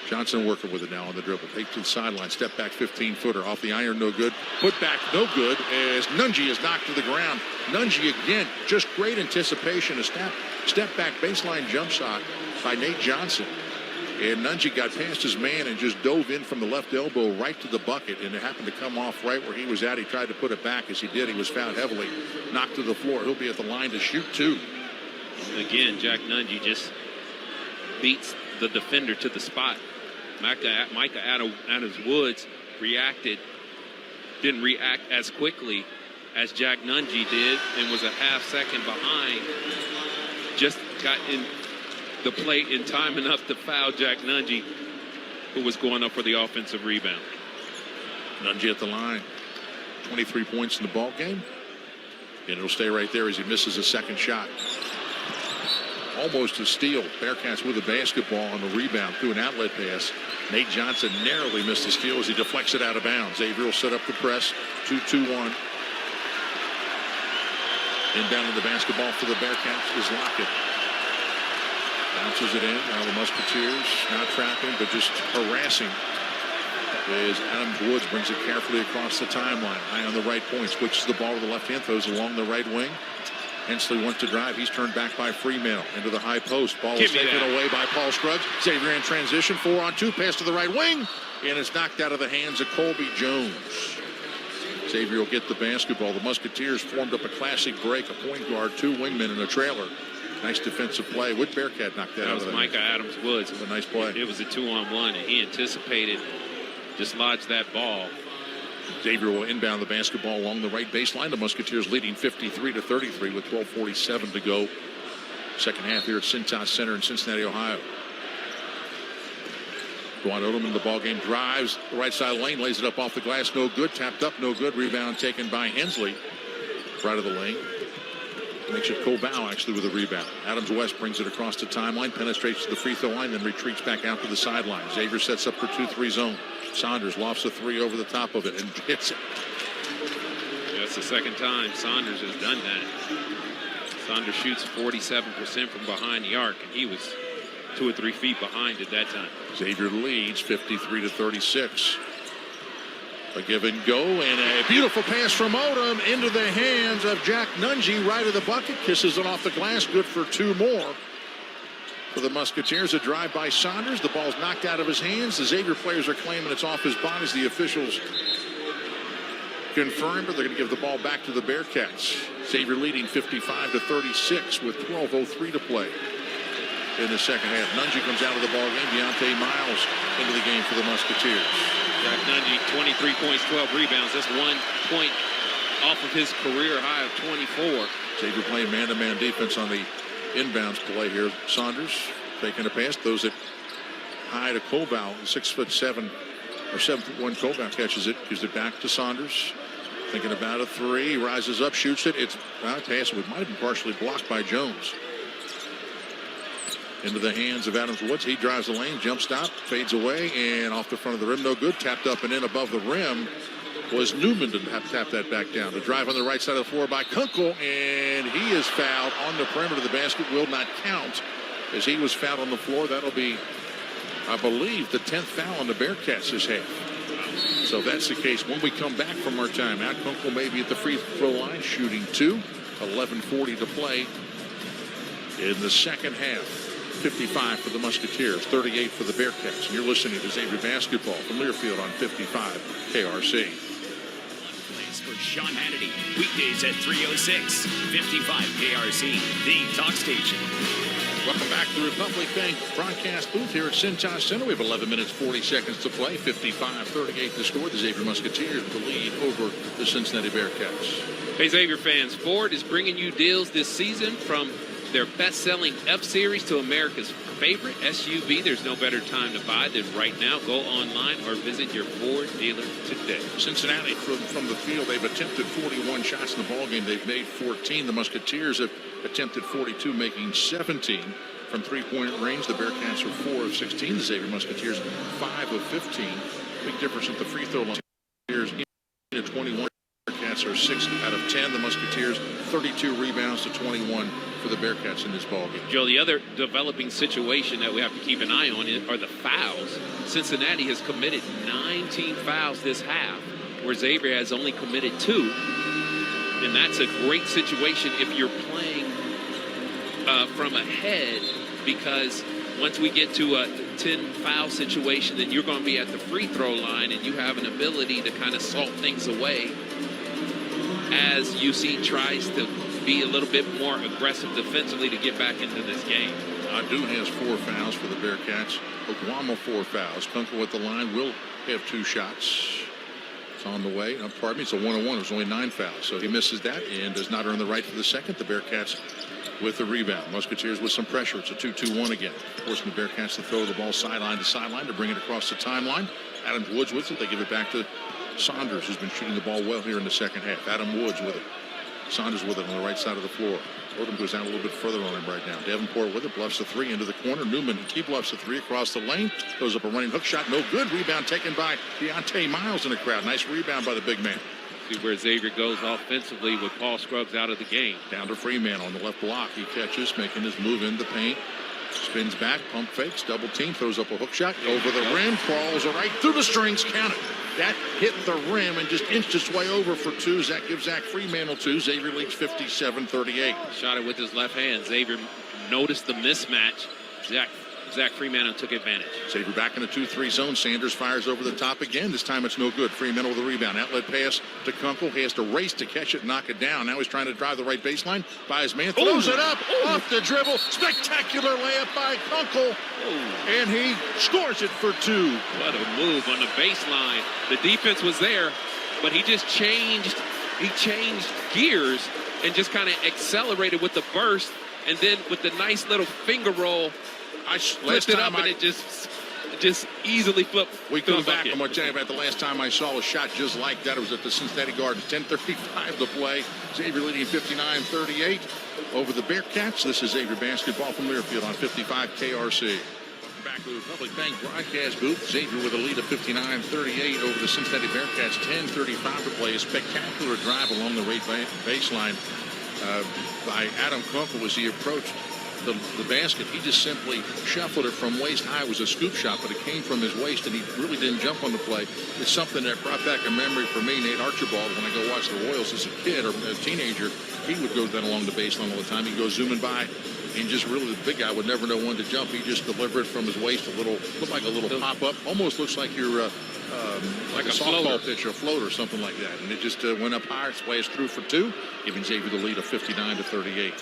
Johnson working with it now on the dribble. Take to the sideline. Step back 15-footer. Off the iron, no good. Put back, no good, as Nunge is knocked to the ground. Nunge again, just great anticipation. A step back baseline jump shot by Nate Johnson. And Nunge got past his man and just dove in from the left elbow right to the bucket. And it happened to come off right where he was at. He tried to put it back. As he did, he was fouled heavily. Knocked to the floor. He'll be at the line to shoot 2. Again, Jack Nunge just beats the defender to the spot. Micah Adams-Woods didn't react as quickly as Jack Nunge did and was a half second behind. Just got in the play in time enough to foul Jack Nunge, who was going up for the offensive rebound. Nunge at the line. 23 points in the ball game. And it'll stay right there as he misses a second shot. Almost a steal. Bearcats with a basketball on the rebound through an outlet pass. Nate Johnson narrowly missed the steal as he deflects it out of bounds. Xavier will set up the press. 2-2-1. Inbound in the basketball for the Bearcats is Lockett. Bounces it in. Now the Musketeers not trapping, but just harassing. As Adam Woods brings it carefully across the timeline. High on the right point. Switches the ball to the left hand. Throws along the right wing. Hensley wants to drive. He's turned back by Freeman into the high post. Ball is taken away by Paul Scruggs. Xavier in transition. 4-on-2. Pass to the right wing. And it's knocked out of the hands of Colby Jones. Xavier will get the basketball. The Musketeers formed up a classic break. A point guard, 2 wingmen, and a trailer. Nice defensive play. Would Bearcat knock that out of the That was Micah Adams-Woods. A nice play. It was a 2-on-1, and he anticipated, dislodged that ball. Xavier will inbound the basketball along the right baseline. The Musketeers leading 53-33 with 12:47 to go. Second half here at Cintas Center in Cincinnati, Ohio. Dwan Odelman, the ball game, drives the right side lane, lays it up off the glass, no good. Tapped up, no good. Rebound taken by Hensley. Right of the lane. Makes it Cobal actually with a rebound. Adams West brings it across the timeline, penetrates to the free throw line, then retreats back out to the sideline. Xavier sets up for 2-3 zone. Saunders lofts a 3 over the top of it and hits it. That's the second time Saunders has done that. Saunders shoots 47% from behind the arc, and he was 2 or 3 feet behind at that time. Xavier leads 53-36. A give and go, and a beautiful pass from Odom into the hands of Jack Nunge, right of the bucket. Kisses it off the glass, good for 2 more. For the Musketeers, a drive by Saunders. The ball's knocked out of his hands. The Xavier players are claiming it's off his bodies. The officials confirm, but they're going to give the ball back to the Bearcats. Xavier leading 55-36 with 12:03 to play in the second half. Nunge comes out of the ball game. Deontay Miles into the game for the Musketeers. Jack Nunge, 23 points, 12 rebounds. That's 1 point off of his career high of 24. Xavier playing man-to-man defense on the inbounds play here. Saunders taking a pass, throws it high to Colbow. 6'7" or 7'1" Colbow catches it, gives it back to Saunders. Thinking about a three, rises up, shoots it. It's a pass that might have been partially blocked by Jones. Into the hands of Adams Woods. He drives the lane, jump stop, fades away, and off the front of the rim, no good. Tapped up and in above the rim was Newman to have tapped that back down. The drive on the right side of the floor by Kunkel, and he is fouled on the perimeter. The basket will not count as he was fouled on the floor. That'll be, I believe, the 10th foul on the Bearcats this half. So if that's the case, when we come back from our timeout, Kunkel may be at the free throw line shooting 2. 11:40 to play in the second half. 55 for the Musketeers, 38 for the Bearcats. And you're listening to Xavier Basketball from Learfield on 55 KRC. For Sean Hannity, weekdays at 3:06, 55 KRC, the talk station. Welcome back to the Republic Bank broadcast booth here at Cintas Center. We have 11 minutes, 40 seconds to play. 55-38 to score. The Xavier Musketeers with the lead over the Cincinnati Bearcats. Hey, Xavier fans, Ford is bringing you deals this season from their best-selling F-Series to America's favorite SUV. There's no better time to buy than right now. Go online or visit your Ford dealer today. Cincinnati from the field, they've attempted 41 shots in the ballgame. They've made 14. The Musketeers have attempted 42, making 17 from three-point range. The Bearcats are 4 of 16. The Xavier Musketeers 5 of 15. Big difference at the free throw line. At 21. Bearcats are 6 out of 10. The Musketeers 32 rebounds to 21 for the Bearcats in this ballgame. Joe, the other developing situation that we have to keep an eye on are the fouls. Cincinnati has committed 19 fouls this half, where Xavier has only committed 2. And that's a great situation if you're playing from ahead, because once we get to a 10 foul situation, then you're going to be at the free throw line, and you have an ability to kind of salt things away as UC tries to be a little bit more aggressive defensively to get back into this game. Adu has 4 fouls for the Bearcats. Oklahoma 4 fouls. Kunkel at the line will have 2 shots. It's on the way. Pardon me, it's a 1-on-1. It was only 9 fouls. So he misses that and does not earn the right for the second. The Bearcats with the rebound. Musketeers with some pressure. It's a 2-2-1 again. Forcing the Bearcats to throw the ball sideline to sideline to bring it across the timeline. Adams Woods with it. They give it back to Saunders, who's been shooting the ball well here in the second half. Adam Woods with it. Saunders with it on the right side of the floor. Odom goes down a little bit further on him right now. Davenport with it, bluffs the 3 into the corner. Newman, he bluffs the 3 across the lane. Goes up a running hook shot, no good. Rebound taken by Deontay Miles in the crowd. Nice rebound by the big man. See where Xavier goes offensively with Paul Scruggs out of the game. Down to Freeman on the left block. He catches, making his move in the paint. Spins back, pump fakes, double team, throws up a hook shot. Over the rim, crawls right through the strings, count it. That hit the rim and just inched its way over for 2. That gives Zach Freemantle 2. Xavier leads 57-38. Shot it with his left hand. Xavier noticed the mismatch. Zach Freemantle took advantage. Xavier back in the 2-3 zone. Sanders fires over the top again. This time it's no good. Freemantle with the rebound. Outlet pass to Kunkel. He has to race to catch it, knock it down. Now he's trying to drive the right baseline by his man. Throws it up off the dribble. Spectacular layup by Kunkel. And he scores it for 2. What a move on the baseline. The defense was there, but he just changed gears and just kind of accelerated with the burst, and then with the nice little finger roll, I flipped it up and it just easily flipped. We come back. I'm going to tell you about the last time I saw a shot just like that. It was at the Cincinnati Gardens. 10:35 to play. Xavier leading 59-38 over the Bearcats. This is Xavier Basketball from Learfield on 55 KRC. Back to the Republic Bank broadcast booth. Xavier with a lead of 59-38 over the Cincinnati Bearcats. 10:35 to play. A spectacular drive along the right baseline by Adam Kunkel as he approached the basket. He just simply shuffled it from waist high. It was a scoop shot, but it came from his waist, and he really didn't jump on the play. It's something that brought back a memory for me, Nate Archibald, when I go watch the Royals as a kid or a teenager. He would go that along the baseline all the time. He'd go zooming by, and just really the big guy would never know when to jump. He just delivered from his waist looked like a little pop-up. Almost looks like you're like a softball pitch or a float or something like that. And it just went up higher, splashed through for 2, giving Xavier the lead of 59-38.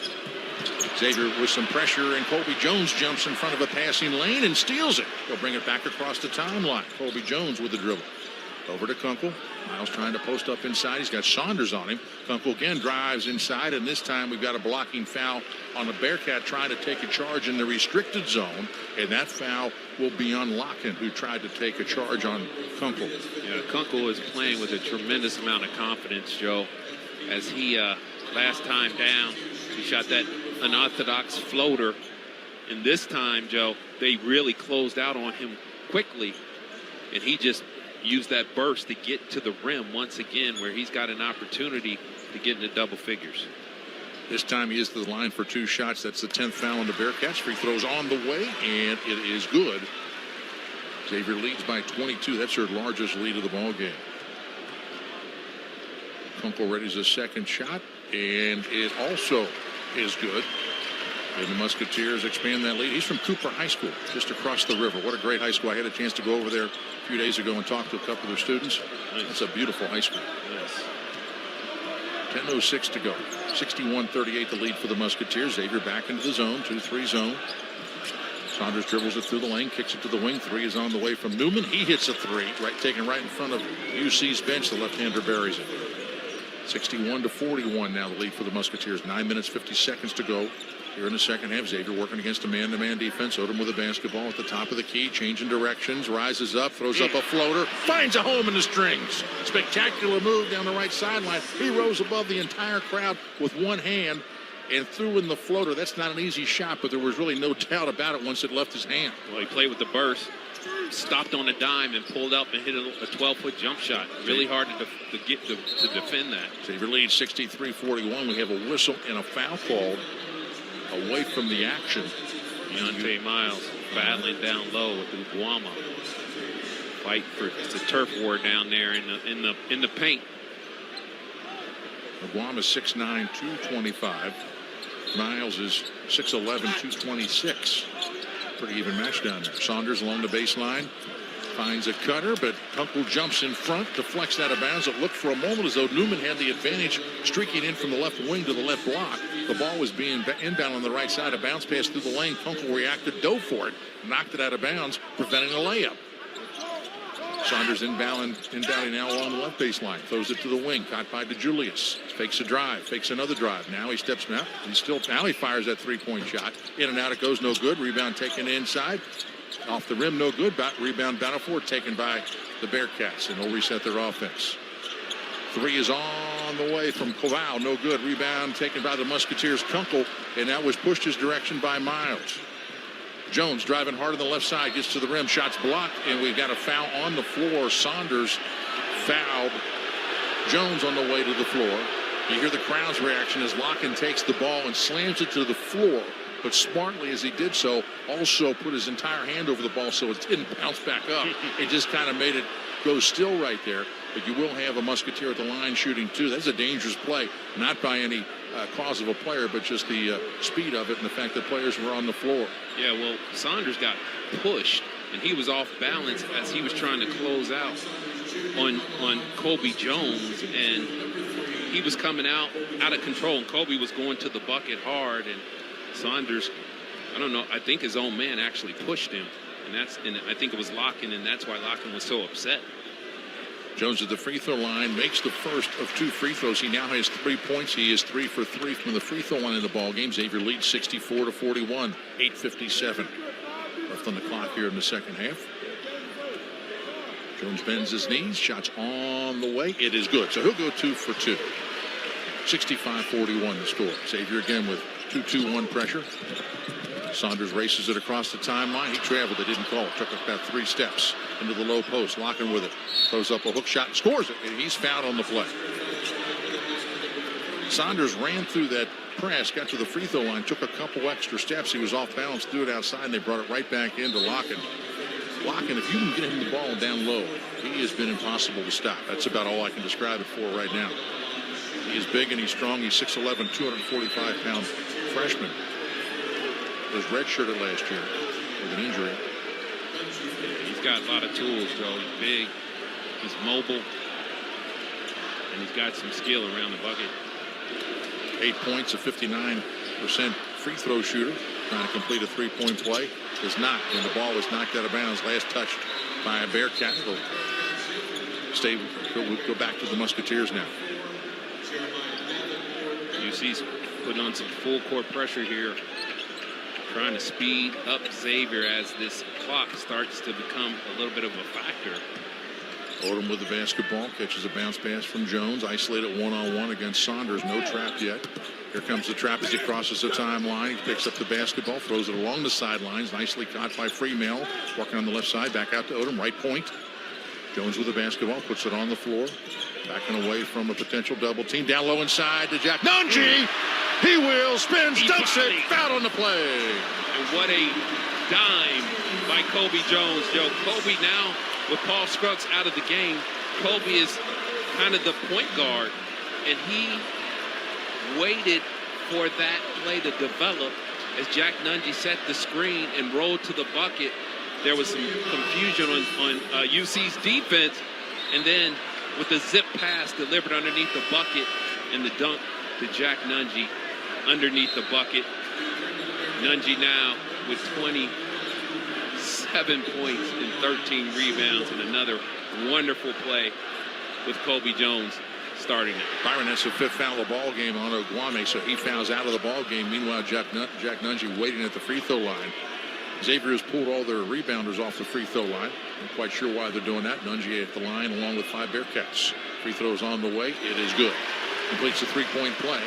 Xavier with some pressure, and Colby Jones jumps in front of a passing lane and steals it. He'll bring it back across the timeline. Colby Jones with the dribble. Over to Kunkel. Miles trying to post up inside. He's got Saunders on him. Kunkel again drives inside, and this time we've got a blocking foul on the Bearcat trying to take a charge in the restricted zone, and that foul will be on Locken, who tried to take a charge on Kunkel. Yeah, Kunkel is playing with a tremendous amount of confidence, Joe. As he, last time down, he shot that unorthodox floater. And this time, Joe, they really closed out on him quickly, and he just used that burst to get to the rim once again, where he's got an opportunity to get into double figures. This time he is to the line for 2 shots. That's the 10th foul on the Bearcats. Free throws on the way, and it is good. Xavier leads by 22. That's their largest lead of the ball game. Kunkel readies a second shot, and it also is good. And the Musketeers expand that lead. He's from Cooper High School, just across the river. What a great high school. I had a chance to go over there a few days ago and talk to a couple of their students. It's a beautiful high school. Yes. 10:06 to go. 61-38 the lead for the Musketeers. Xavier back into the zone, 2-3 zone. Saunders dribbles it through the lane, kicks it to the wing. 3 is on the way from Newman. He hits a 3, taken right in front of UC's bench. The left-hander buries it. 61-41 now the lead for the Musketeers. 9 minutes, 50 seconds to go. Here in the second half, Xavier working against a man-to-man defense. Odom with a basketball at the top of the key, changing directions, rises up, throws up a floater, finds a home in the strings. Spectacular move down the right sideline. He rose above the entire crowd with one hand and threw in the floater. That's not an easy shot, but there was really no doubt about it once it left his hand. Well, he played with the burst, stopped on a dime, and pulled up and hit a 12-foot jump shot. Really hard to defend that. Xavier leads 63-41. We have a whistle and a foul called away from the action. Deontay Miles battling down low with Guama. Fight for it's a turf war down there in the paint. Guama 6'9", 225. Miles is 6'11", 226. Pretty even match down there. Saunders along the baseline. Finds a cutter, but Kunkel jumps in front, deflects out of bounds. It looked for a moment as though Newman had the advantage, streaking in from the left wing to the left block. The ball was being inbound on the right side. A bounce pass through the lane. Kunkel reacted, dove for it, knocked it out of bounds, preventing a layup. Saunders inbounding now along the left baseline. Throws it to the wing, caught by DeJulius. Fakes a drive, fakes another drive. Now he steps out. Now he fires that three-point shot. In and out it goes, no good. Rebound taken inside. Off the rim, no good. Rebound battle for it taken by the Bearcats, and they'll reset their offense. 3 is on the way from Koval, no good. Rebound taken by the Musketeers, Kunkel, and that was pushed his direction by Miles. Jones driving hard on the left side, gets to the rim, shots blocked, and we've got a foul on the floor. Saunders fouled Jones on the way to the floor. You hear the crowd's reaction as Locken takes the ball and slams it to the floor. But smartly as he did so, also put his entire hand over the ball so it didn't bounce back up. It just kind of made it go still right there. But you will have a Musketeer at the line shooting two. That's a dangerous play, not by any cause of a player, but just the speed of it and the fact that players were on the floor. Yeah, well, Saunders got pushed, and he was off balance as he was trying to close out on Colby Jones, and he was coming out of control, and Colby was going to the bucket hard, and Saunders, I don't know, I think his own man actually pushed him, and I think it was Locken, and that's why Locken was so upset. Jones at the free throw line makes the first of 2 free throws. He now has 3 points. He is 3 for 3 from the free throw line in the ball game. Xavier leads 64-41. 8:57 left on the clock here in the second half. Jones bends his knees. Shots on the way. It is good. So he'll go 2 for 2. 65-41 the score. Xavier again with 2-2-1 pressure. Saunders races it across the timeline. He traveled. They didn't call it. Took about 3 steps into the low post. Locken with it. Throws up a hook shot and scores it. And he's fouled on the play. Saunders ran through that press, got to the free throw line, took a couple extra steps. He was off balance, threw it outside, and they brought it right back into Locken. Locken, if you can get him the ball down low, he has been impossible to stop. That's about all I can describe it for right now. He is big and he's strong. He's 6'11", 245-pound freshman. Was redshirted last year with an injury. Yeah, he's got a lot of tools, Joe. He's big, he's mobile, and he's got some skill around the bucket. 8 points, a 59% free throw shooter. Trying to complete a 3-point play. Does not, and the ball was knocked out of bounds. Last touched by a Bearcat. It'll Go back to the Musketeers now. UC's putting on some full court pressure here, trying to speed up Xavier as this clock starts to become a little bit of a factor. Odom with the basketball, catches a bounce pass from Jones, isolated one-on-one against Saunders, no trap yet. Here comes the trap as he crosses the timeline. He picks up the basketball, throws it along the sidelines, nicely caught by Freemale, walking on the left side, back out to Odom, right point. Jones with the basketball, puts it on the floor, backing away from a potential double team. Down low inside to Jack Nunge. He will, spins, dunks it, foul on the play. And what a dime by Kobe Jones, Joe. Kobe now, with Paul Scruggs out of the game, Kobe is kind of the point guard, and he waited for that play to develop as Jack Nunge set the screen and rolled to the bucket. There was some confusion on UC's defense, and then with the zip pass delivered underneath the bucket and the dunk to Jack Nunge underneath the bucket. Nunge now with 27 points and 13 rebounds, and another wonderful play with Kobe Jones starting it. Byron has the fifth foul of the ball game on Oguame, so he fouls out of the ball game. Meanwhile, Jack Nunge waiting at the free throw line. Xavier has pulled all their rebounders off the free throw line. I'm quite sure why they're doing that. Nunge at the line along with 5 Bearcats. Free throw is on the way. It is good. Completes the three-point play.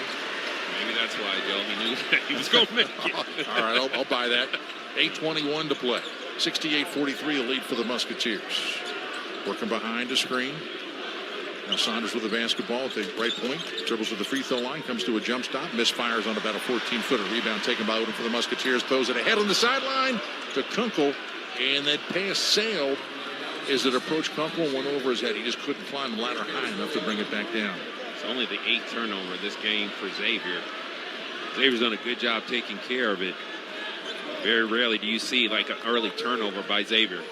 Maybe that's why, Joe. He knew that he was going to make it. All right, I'll buy that. 8:21 to play. 68-43, a lead for the Musketeers. Working behind the screen. Now Saunders with the basketball at the right point. Dribbles to the free throw line. Comes to a jump stop. Misfires on about a 14-footer. Rebound taken by Odom for the Musketeers. Throws it ahead on the sideline to Kunkel. And that pass sailed as it approached Kunkel and went over his head. He just couldn't climb the ladder high enough to bring it back down. It's only the 8th turnover this game for Xavier. Xavier's done a good job taking care of it. Very rarely do you see like an early turnover by Xavier.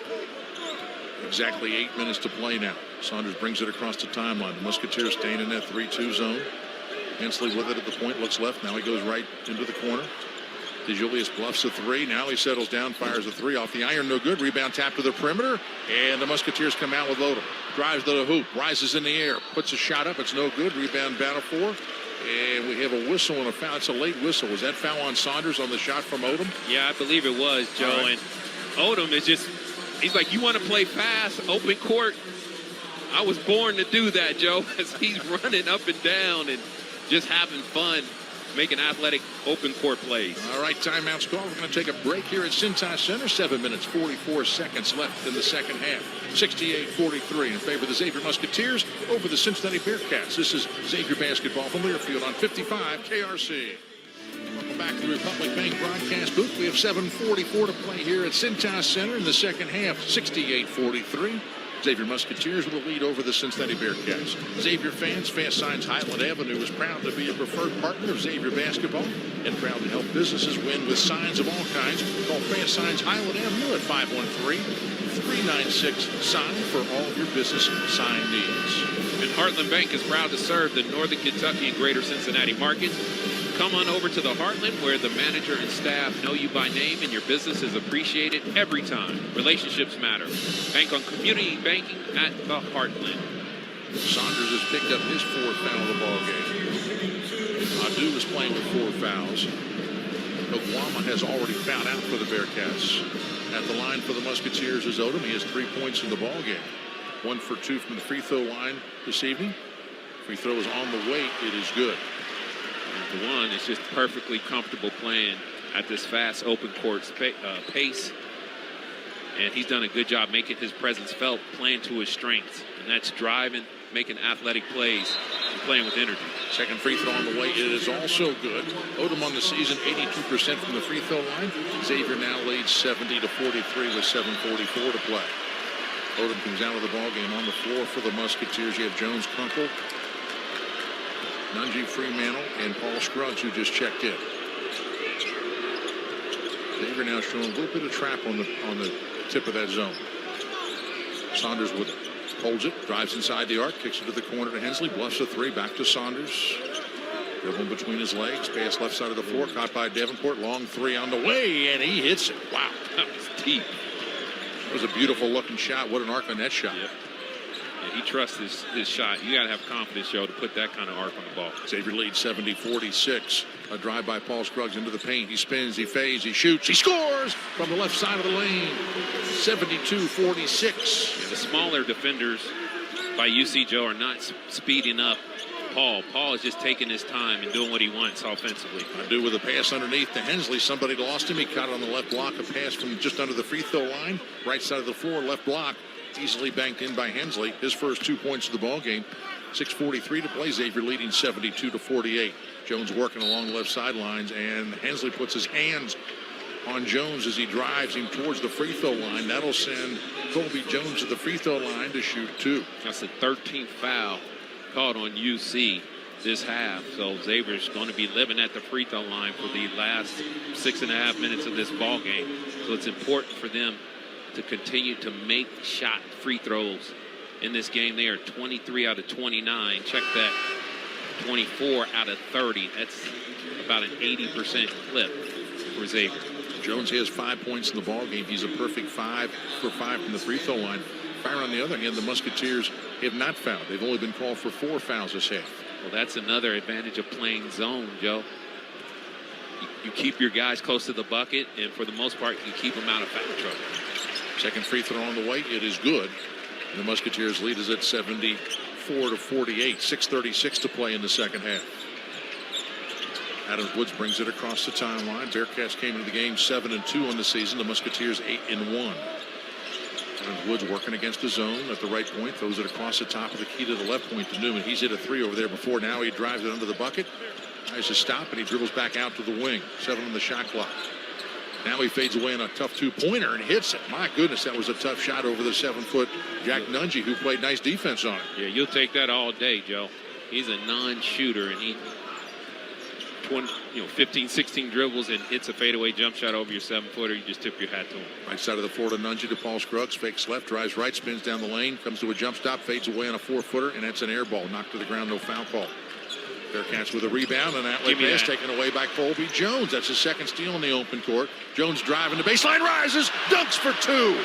Exactly 8 minutes to play now. Saunders brings it across the timeline. The Musketeers staying in that 3-2 zone. Hensley with it at the point, looks left. Now he goes right into the corner. DeJulius bluffs a three. Now he settles down, fires a three off the iron. No good. Rebound tap to the perimeter. And the Musketeers come out with Odom. Drives to the hoop. Rises in the air. Puts a shot up. It's no good. Rebound battle for. And we have a whistle and a foul. It's a late whistle. Was that foul on Saunders on the shot from Odom? Yeah, I believe it was, Joe. Right. And Odom is just, he's like, you want to play fast, open court? I was born to do that, Joe, as he's running up and down and just having fun, making athletic open court plays. All right, timeout's called. We're going to take a break here at Cincinnati Center. 7 minutes, 44 seconds left in the second half. 68-43 in favor of the Xavier Musketeers over the Cincinnati Bearcats. This is Xavier basketball from Learfield on 55 KRC. Welcome back to the Republic Bank broadcast booth. We have 7:44 to play here at Cincinnati Center in the second half. 68-43. Xavier Musketeers with a lead over the Cincinnati Bearcats. Xavier fans, Fast Signs Highland Avenue is proud to be a preferred partner of Xavier basketball and proud to help businesses win with signs of all kinds. Call Fast Signs Highland Avenue at 513-396-SIGN for all of your business sign needs. And Heartland Bank is proud to serve the Northern Kentucky and Greater Cincinnati markets. Come on over to the Heartland where the manager and staff know you by name and your business is appreciated every time. Relationships matter. Bank on community banking at the Heartland. Saunders has picked up his 4th foul of the ball game. Adu is playing with 4 fouls. Oklahoma has already fouled out for the Bearcats. At the line for the Musketeers is Odom. He has 3 points in the ball game. 1 for 2 from the free throw line this evening. Free throw is on the way. It is good. The one is just perfectly comfortable playing at this fast open court pace. And he's done a good job making his presence felt, playing to his strengths. And that's driving, making athletic plays, and playing with energy. Second free throw on the way. It is also good. Odom on the season, 82% from the free throw line. Xavier now leads 70-43 with 7:44 to play. Odom comes out of the ball game on the floor for the Musketeers. You have Jones, Kunkel, Nunge, Fremantle, and Paul Scruggs, who just checked in. Xavier now showing a little bit of trap on the tip of that zone. Saunders holds it, drives inside the arc, kicks it to the corner to Hensley, bluffs a three, back to Saunders. Dribbling between his legs, pass left side of the floor, caught by Davenport, long three on the way, and he hits it. Wow, that was deep. It was a beautiful looking shot. What an arc on that shot. Yep. And He trusts his shot. You got to have confidence, Joe, to put that kind of arc on the ball. Xavier leads 70-46. A drive by Paul Scruggs into the paint. He spins, he fades, he shoots, he scores from the left side of the lane. 72-46. The smaller defenders by UC, Joe, are not speeding up Paul. Paul is just taking his time and doing what he wants offensively. I do with a pass underneath to Hensley. Somebody lost him. He caught it on the left block. A pass from just under the free throw line. Right side of the floor, left block. Easily banked in by Hensley. His first 2 points of the ball game. 6:43 to play. Xavier leading 72-48. Jones working along the left sidelines, and Hensley puts his hands on Jones as he drives him towards the free throw line. That'll send Colby Jones to the free throw line to shoot 2. That's the 13th foul called on UC this half. So Xavier's going to be living at the free throw line for the last 6.5 minutes of this ball game. So it's important for them to continue to make free throws in this game. They are 23 out of 29. Check that. 24 out of 30. That's about an 80% clip for Xavier. Jones has 5 points in the ball game. He's a perfect 5 for 5 from the free throw line. Fire on the other hand, the Musketeers have not fouled. They've only been called for 4 fouls this half. Well, that's another advantage of playing zone, Joe. You keep your guys close to the bucket, and for the most part, you keep them out of foul trouble. Second free throw on the way. It is good. And the Musketeers lead is at 74-48. 6:36 to play in the second half. Adams Woods brings it across the timeline. Bearcats came into the game 7-2 on the season. The Musketeers 8-1. Adams Woods working against the zone at the right point. Throws it across the top of the key to the left point to Newman. He's hit a 3 over there before. Now he drives it under the bucket. Tries to stop, and he dribbles back out to the wing. 7 on the shot clock. Now he fades away on a tough 2-pointer and hits it. My goodness, that was a tough shot over the 7-foot Jack Nunge, who played nice defense on it. Yeah, you'll take that all day, Joe. He's a non-shooter, and he 15, 16 dribbles and hits a fadeaway jump shot over your 7-footer. You just tip your hat to him. Right side of the floor to Nunge to Paul Scruggs. Fakes left, drives right, spins down the lane, comes to a jump stop, fades away on a 4-footer, and that's an air ball. Knocked to the ground, no foul call. Bearcats with a rebound, and outlet pass taken away by Colby Jones. That's his second steal in the open court. Jones driving the baseline, rises, dunks for 2.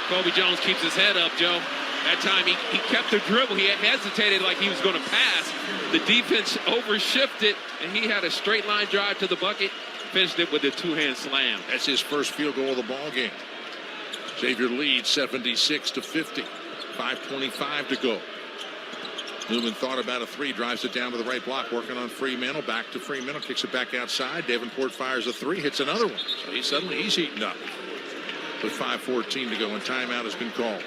Colby Jones keeps his head up, Joe. That time he kept the dribble. He hesitated like he was going to pass. The defense overshifted, and he had a straight line drive to the bucket. Finished it with a 2-hand slam. That's his first field goal of the ball game. Xavier leads 76-50. 5:25 to go. Newman thought about a 3, drives it down to the right block, working on Freemantle, back to Freemantle, kicks it back outside. Davenport fires a 3, hits another one. So he's heating up. With 5:14 to go, and timeout has been called.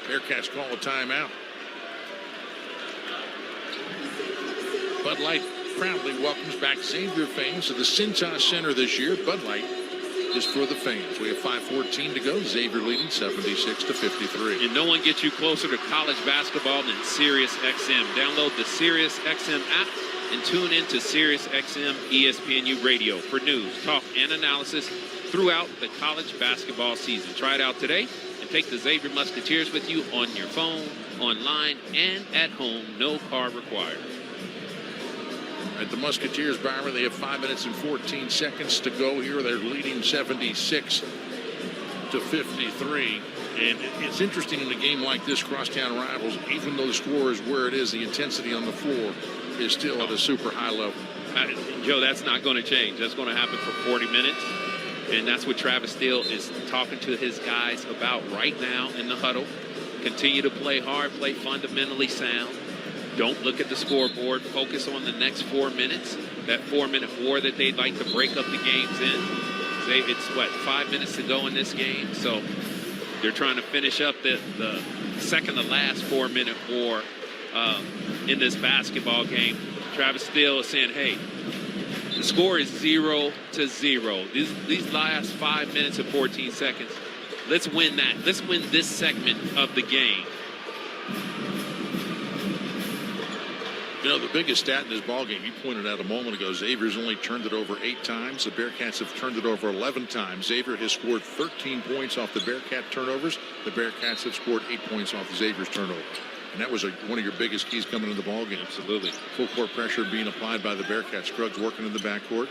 Bearcats call a timeout. Bud Light proudly welcomes back Xavier fans to the Cintas Center this year. Bud Light is for the fans. We have 5:14 to go. Xavier leading 76-53. And no one gets you closer to college basketball than SiriusXM. Download the SiriusXM app and tune in to SiriusXM ESPNU Radio for news, talk, and analysis throughout the college basketball season. Try it out today and take the Xavier Musketeers with you on your phone, online, and at home. No car required. At the Musketeers, Byron, they have 5 minutes and 14 seconds to go here. They're leading 76-53. And it's interesting in a game like this, Crosstown Rivals, even though the score is where it is, the intensity on the floor is still at a super high level. Joe, that's not going to change. That's going to happen for 40 minutes. And that's what Travis Steele is talking to his guys about right now in the huddle. Continue to play hard, play fundamentally sound. Don't look at the scoreboard. Focus on the next 4 minutes. That 4-minute war that they'd like to break up the games in. It's, 5 minutes to go in this game. So they're trying to finish up the second to last 4-minute war in this basketball game. Travis Steele is saying, hey, the score is 0-0. These last 5 minutes and 14 seconds, let's win that. Let's win this segment of the game. You know, the biggest stat in this ballgame, you pointed out a moment ago, Xavier's only turned it over 8 times. The Bearcats have turned it over 11 times. Xavier has scored 13 points off the Bearcat turnovers. The Bearcats have scored 8 points off Xavier's turnover. And that was one of your biggest keys coming into the ballgame. Absolutely. Full court pressure being applied by the Bearcats. Scruggs working in the backcourt.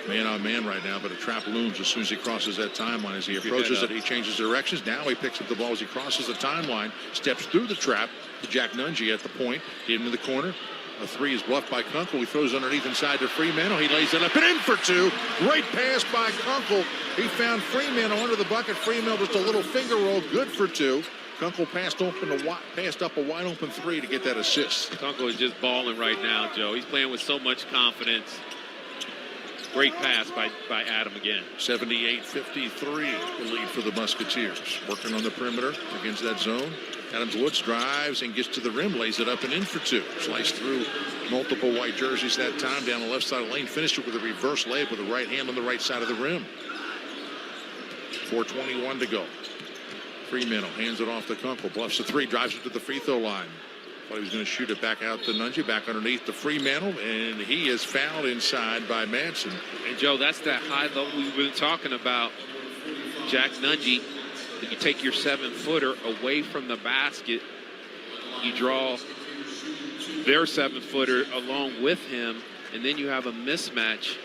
man on man right now, but a trap looms as soon as he crosses that timeline. As he approaches it, he changes directions. Now he picks up the ball as he crosses the timeline, steps through the trap to Jack Nunge at the point, into the corner. A three is bluffed by Kunkel. He throws underneath inside to Fremantle. He lays it up and in for two. Great pass by Kunkel. He found Fremantle under the bucket. Fremantle just a little finger roll, good for two. Kunkel passed up a wide open three to get that assist. Kunkel is just balling right now, Joe. He's playing with so much confidence. Great pass by Adam again. 78-53, the lead for the Musketeers. Working on the perimeter against that zone. Adams Woods drives and gets to the rim, lays it up and in for two. Sliced through multiple white jerseys that time down the left side of the lane. Finished it with a reverse layup with the right hand on the right side of the rim. 4:21 to go. Fremantle hands it off to Kunkel. Bluffs the three, drives it to the free throw line. Thought he was going to shoot it back out to Nunge, back underneath to Fremantle, and he is fouled inside by Madsen. And Joe, that's that high level we've been talking about. Jack Nunge, you take your 7-footer away from the basket, you draw their 7-footer along with him, and then you have a mismatch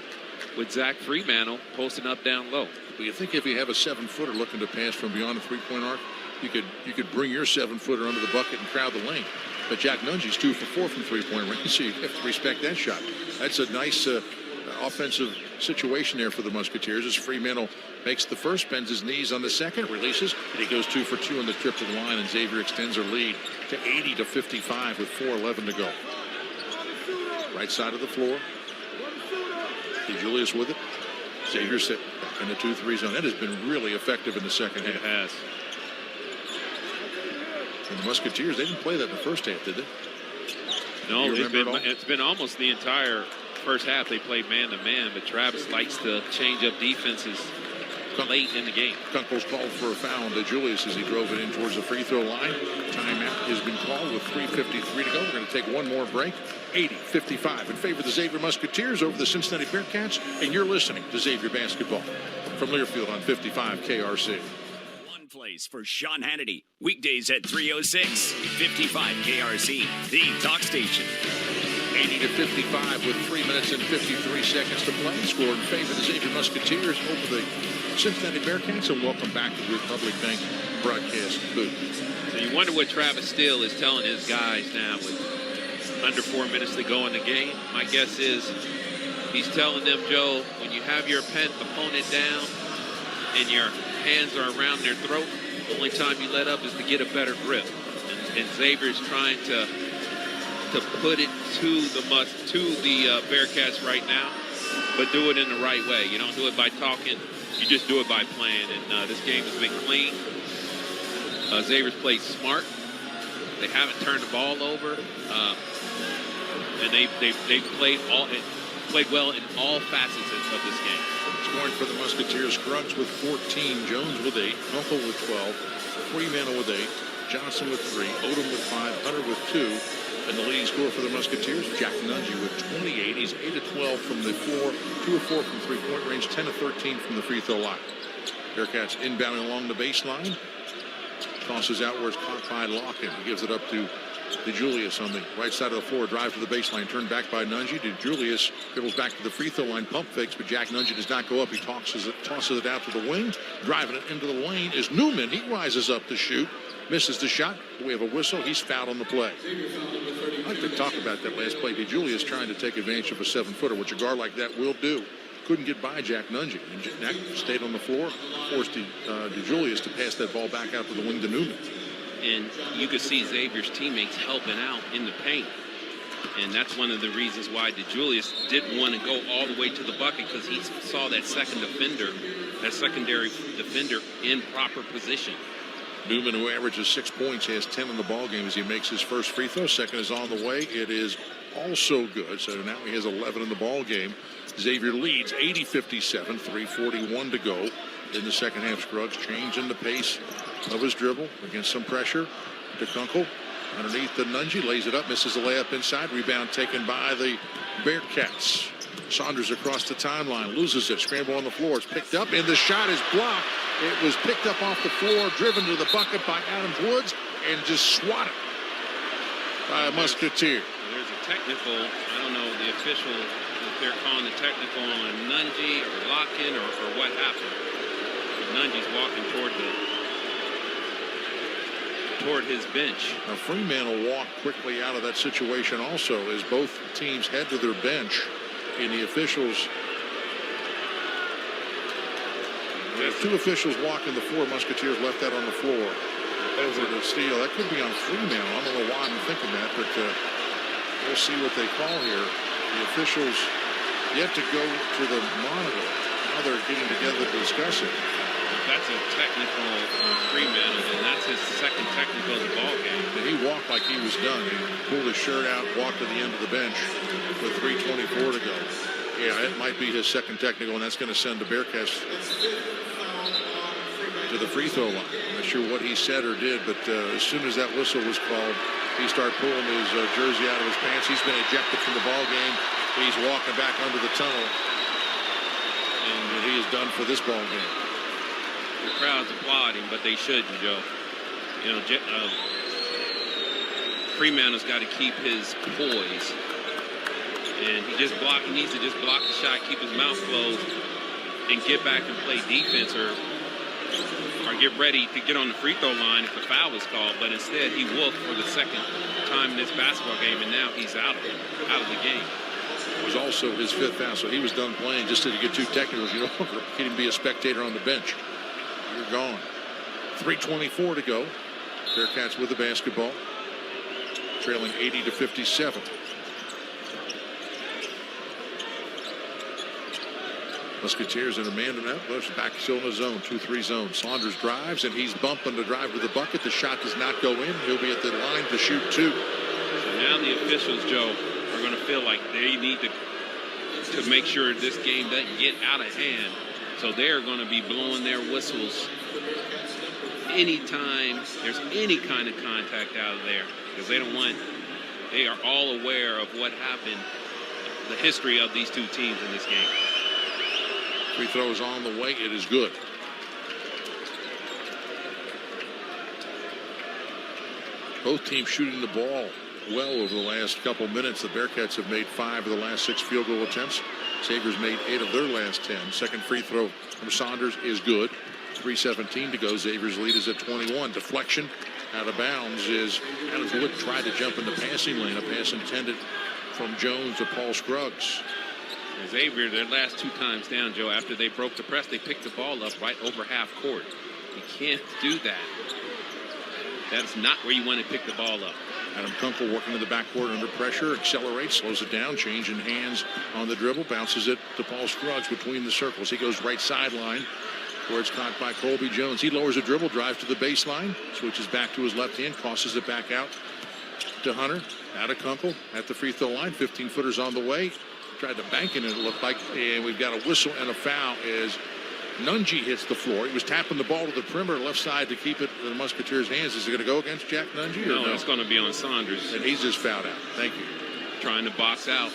with Zach Fremantle posting up down low. Well, you think if you have a 7-footer looking to pass from beyond the three-point arc, you could bring your 7-footer under the bucket and crowd the lane. But Jack Nunge's 2 for 4 from three-point range, so you have to respect that shot. That's a nice offensive situation there for the Musketeers as Fremantle makes the first, bends his knees on the second, releases, and he goes 2 for 2 on the trip to the line, and Xavier extends their lead to 80-55 with 4:11 to go. Right side of the floor. Julius with it. Xavier sit back in the 2-3 zone. That has been really effective in the second half. It has. And the Musketeers, they didn't play that in the first half, did they? No, it's been almost the entire first half. They played man-to-man, but Travis likes to change up defenses late in the game. Kunkel's called for a foul on Julius as he drove it in towards the free throw line. Timeout has been called with 3:53 to go. We're going to take one more break. 80-55 in favor of the Xavier Musketeers over the Cincinnati Bearcats, and you're listening to Xavier Basketball from Learfield on 55 KRC. One place for Sean Hannity, weekdays at 3:06, 55 KRC, the talk station. 80-55 with 3 minutes and 53 seconds to play. Score in favor of the Xavier Musketeers over the Cincinnati Bearcats, and welcome back to the Republic Bank broadcast booth. So you wonder what Travis Steele is telling his guys now with under 4 minutes to go in the game. My guess is he's telling them, Joe, when you have your opponent down and your hands are around their throat, the only time you let up is to get a better grip. And Xavier's trying to put it to the Bearcats right now, but do it in the right way. You don't do it by talking. You just do it by playing. And this game has been clean. Xavier's played smart. They haven't turned the ball over. And they've played well in all facets of this game. Scoring for the Musketeers, Scruggs with 14, Jones with 8, Kunkel with 12, Fremantle with 8, Johnson with 3, Odom with 5, Hunter with 2, and the leading scorer for the Musketeers, Jack Nunge with 28. He's 8 of 12 from the floor, 2 of 4 from three-point range, 10 of 13 from the free throw line. Bearcats inbounding along the baseline. Tosses out where it's caught by Larkin. He gives it up to Julius on the right side of the floor. Drive to the baseline. Turned back by Nunge. Julius dribbles back to the free throw line. Pump fakes, but Jack Nunge does not go up. He tosses it out to the wing. Driving it into the lane is Newman. He rises up to shoot. Misses the shot. We have a whistle. He's fouled on the play. I'd like to talk about that last play. Julius trying to take advantage of a 7-footer, which a guard like that will do. Couldn't get by Jack Nunge. And Jack stayed on the floor, forced Julius to pass that ball back out to the wing to Newman. And you could see Xavier's teammates helping out in the paint. And that's one of the reasons why DeJulius didn't want to go all the way to the bucket, because he saw that secondary defender in proper position. Newman, who averages 6 points, has 10 in the ball game as he makes his first free throw. Second is on the way. It is also good. So now he has 11 in the ball game. Xavier leads 80-57, 3:41 to go in the second half. Scruggs changing the pace of his dribble against some pressure to Kunkel. Underneath the Nunge, lays it up, misses the layup inside. Rebound taken by the Bearcats. Saunders across the timeline, loses it, scramble on the floor. It's picked up, and the shot is blocked. It was picked up off the floor, driven to the bucket by Adams Woods, and just swatted by a Musketeer. There's a technical, I don't know the official they're calling the technical on Nunge or Locken or what happened. But Nunge's walking toward his bench. Now Fremantle walked quickly out of that situation also as both teams head to their bench. And the officials, two officials walking the floor. Musketeers left that on the floor. Over to steal. That could be on Fremantle. I don't know why I'm thinking that, but we'll see what they call here. The officials yet to go to the monitor. Now they're getting together to discuss it. That's a technical on Fremantle, and that's his second technical of the ball game. And he walked like he was done. He pulled his shirt out, walked to the end of the bench with 3:24 to go. Yeah, it might be his second technical, and that's going to send the Bearcats to the free throw line. I'm not sure what he said or did, but as soon as that whistle was called, he started pulling his jersey out of his pants. He's been ejected from the ball game. He's walking back under the tunnel, and he is done for this ball game. The crowd's applauding, but they shouldn't, Joe. You know, Fremantle's got to keep his poise, and he needs to just block the shot, keep his mouth closed, and get back and play defense, or get ready to get on the free throw line if the foul was called. But instead, he wolfed for the second time in this basketball game, and now he's out of the game. It was also his fifth foul, so he was done playing. Just to get two technicals, you know, he can be a spectator on the bench. You're gone. 3:24 to go. Bearcats with the basketball, trailing 80-57. Musketeers in a man-to-man. Back still in the zone, 2-3 zone. Saunders drives, and he's bumping the drive to the bucket. The shot does not go in. He'll be at the line to shoot two. So now the officials, Joe, are going to feel like they need to make sure this game doesn't get out of hand. So they're going to be blowing their whistles anytime there's any kind of contact out of there, because they are all aware of what happened, the history of these two teams in this game. Free throw is on the way. It is good. Both teams shooting the ball well over the last couple minutes. The Bearcats have made 5 of the last 6 field goal attempts. Sabres made 8 of their last 10. Second free throw from Saunders is good. 3:17 to go. Xavier's lead is at 21. Deflection out of bounds is Adams Wood tried to jump in the passing lane. A pass intended from Jones to Paul Scruggs. Xavier, their last 2 times down, Joe, after they broke the press, they picked the ball up right over half court. You can't do that. That's not where you want to pick the ball up. Adam Kunkel working in the backcourt under pressure, accelerates, slows it down, changing hands on the dribble, bounces it to Paul Scruggs between the circles. He goes right sideline where it's caught by Colby Jones. He lowers a dribble, drives to the baseline, switches back to his left hand, tosses it back out to Hunter. Out of Kunkel at the free throw line. 15-footers on the way. Tried to bank it, it looked like, and we've got a whistle and a foul as Nunge hits the floor. He was tapping the ball to the perimeter left side to keep it in the Musketeers' hands. Is it going to go against Jack Nunge? No, it's going to be on Saunders. And he's just fouled out. Thank you. Trying to box out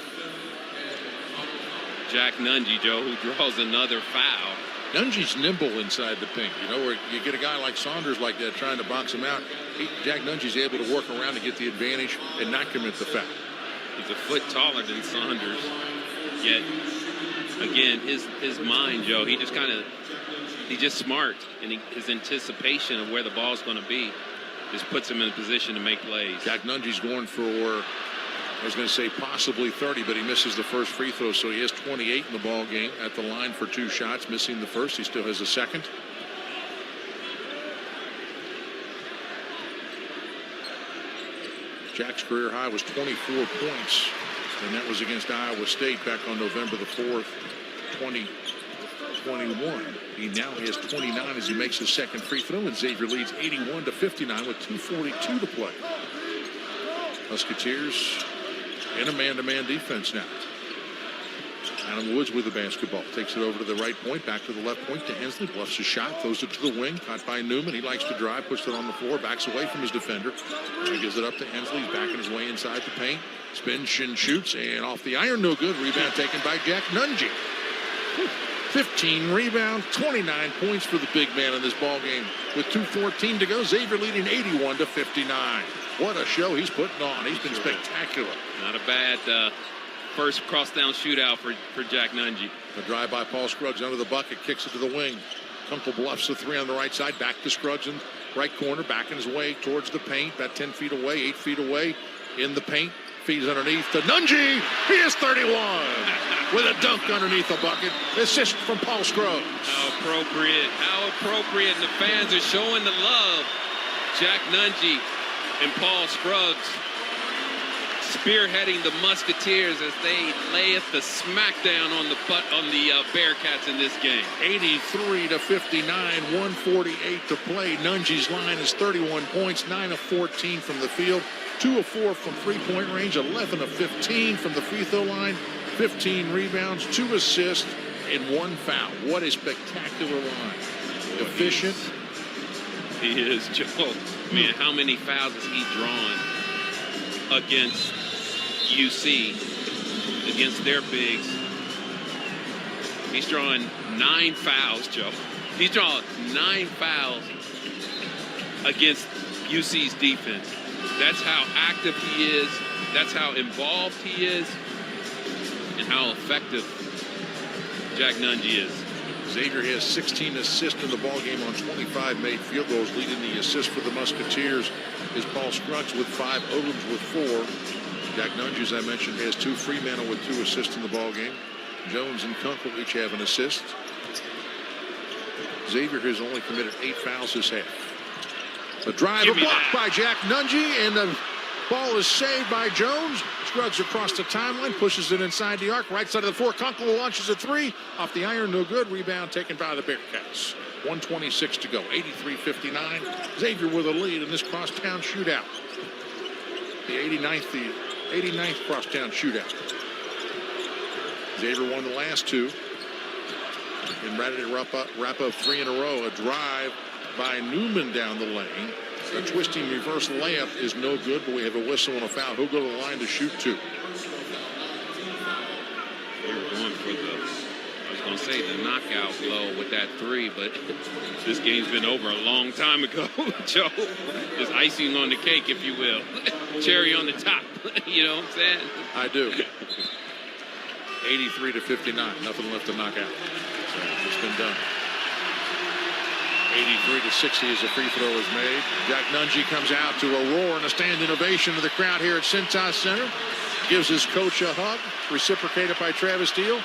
Jack Nunge, Joe, who draws another foul. Nunge's nimble inside the paint. You know, where you get a guy like Saunders like that trying to box him out. Jack Nunge's able to work around to get the advantage and not commit the foul. He's a foot taller than Saunders. Yet, again, his mind, Joe, he's just smart. And his anticipation of where the ball's going to be just puts him in a position to make plays. Jack Nunge's going for, I was going to say possibly 30, but he misses the first free throw. So he has 28 in the ball game at the line for 2 shots, missing the first. He still has a second. Jack's career high was 24 points, and that was against Iowa State back on November the 4th, 2021. He now has 29 as he makes his second free throw, and Xavier leads 81-59 with 2:42 to play. Musketeers in a man-to-man defense now. Adam Woods with the basketball. Takes it over to the right point, back to the left point to Hensley. Bluffs his shot, throws it to the wing. Caught by Newman. He likes to drive, puts it on the floor, backs away from his defender. He gives it up to Hensley. He's backing his way inside the paint. Spins and shoots, and off the iron, no good. Rebound taken by Jack Nunge. 15 rebounds, 29 points for the big man in this ball game. With 2:14 to go, Xavier leading 81-59. What a show he's putting on. He's been spectacular. Not a bad first Crosstown shootout for Jack Nunge. A drive by Paul Scruggs under the bucket, kicks it to the wing. Kunkel bluffs the three on the right side, back to Scruggs in right corner, backing his way towards the paint, about 10 feet away, 8 feet away in the paint. Feeds underneath to Nunge. He is 31 with a dunk underneath the bucket. Assist from Paul Scruggs. How appropriate. How appropriate. And the fans are showing the love. Jack Nunge and Paul Scruggs spearheading the Musketeers as they lay the smackdown on the Bearcats in this game. 83-59, 148 to play. Nunge's line is 31 points, 9 of 14 from the field, 2 of 4 from three-point range, 11 of 15 from the free throw line, 15 rebounds, 2 assists, and 1 foul. What a spectacular line. Efficient. He is, Joe. Man, how many fouls has he drawn against UC, against their bigs? He's drawing 9 fouls, Joe. He's drawn 9 fouls against UC's defense. That's how active he is. That's how involved he is, and how effective Jack Nunge is. Xavier has 16 assists in the ballgame on 25 made field goals. Leading the assist for the Musketeers is Paul Scruggs with 5, Odoms with 4. Jack Nunge, as I mentioned, has 2. Fremantle with 2 assists in the ballgame. Jones and Kunkel each have an assist. Xavier has only committed 8 fouls this half. A drive, a block by Jack Nunge, and the ball is saved by Jones. Scruggs across the timeline, pushes it inside the arc, right side of the floor. Kunkel launches a 3 off the iron, no good. Rebound taken by the Bearcats. 1:26 to go. 83-59. Xavier with a lead in this Crosstown shootout. The 89th Crosstown shootout. Xavier won the last 2 and ready to wrap up 3 in a row. A drive by Newman down the lane. A twisting reverse layup is no good, but we have a whistle and a foul. He'll go to the line to shoot 2. They were going for I was going to say the knockout blow with that 3, but this game's been over a long time ago, Joe. Just icing on the cake, if you will. Cherry on the top. You know what I'm saying? I do. 83-59. Nothing left to knock out. So it's been done. 83-60 as the free throw is made. Jack Nunge comes out to a roar and a standing ovation to the crowd here at Cincinnati Center. Gives his coach a hug, reciprocated by Travis Steele.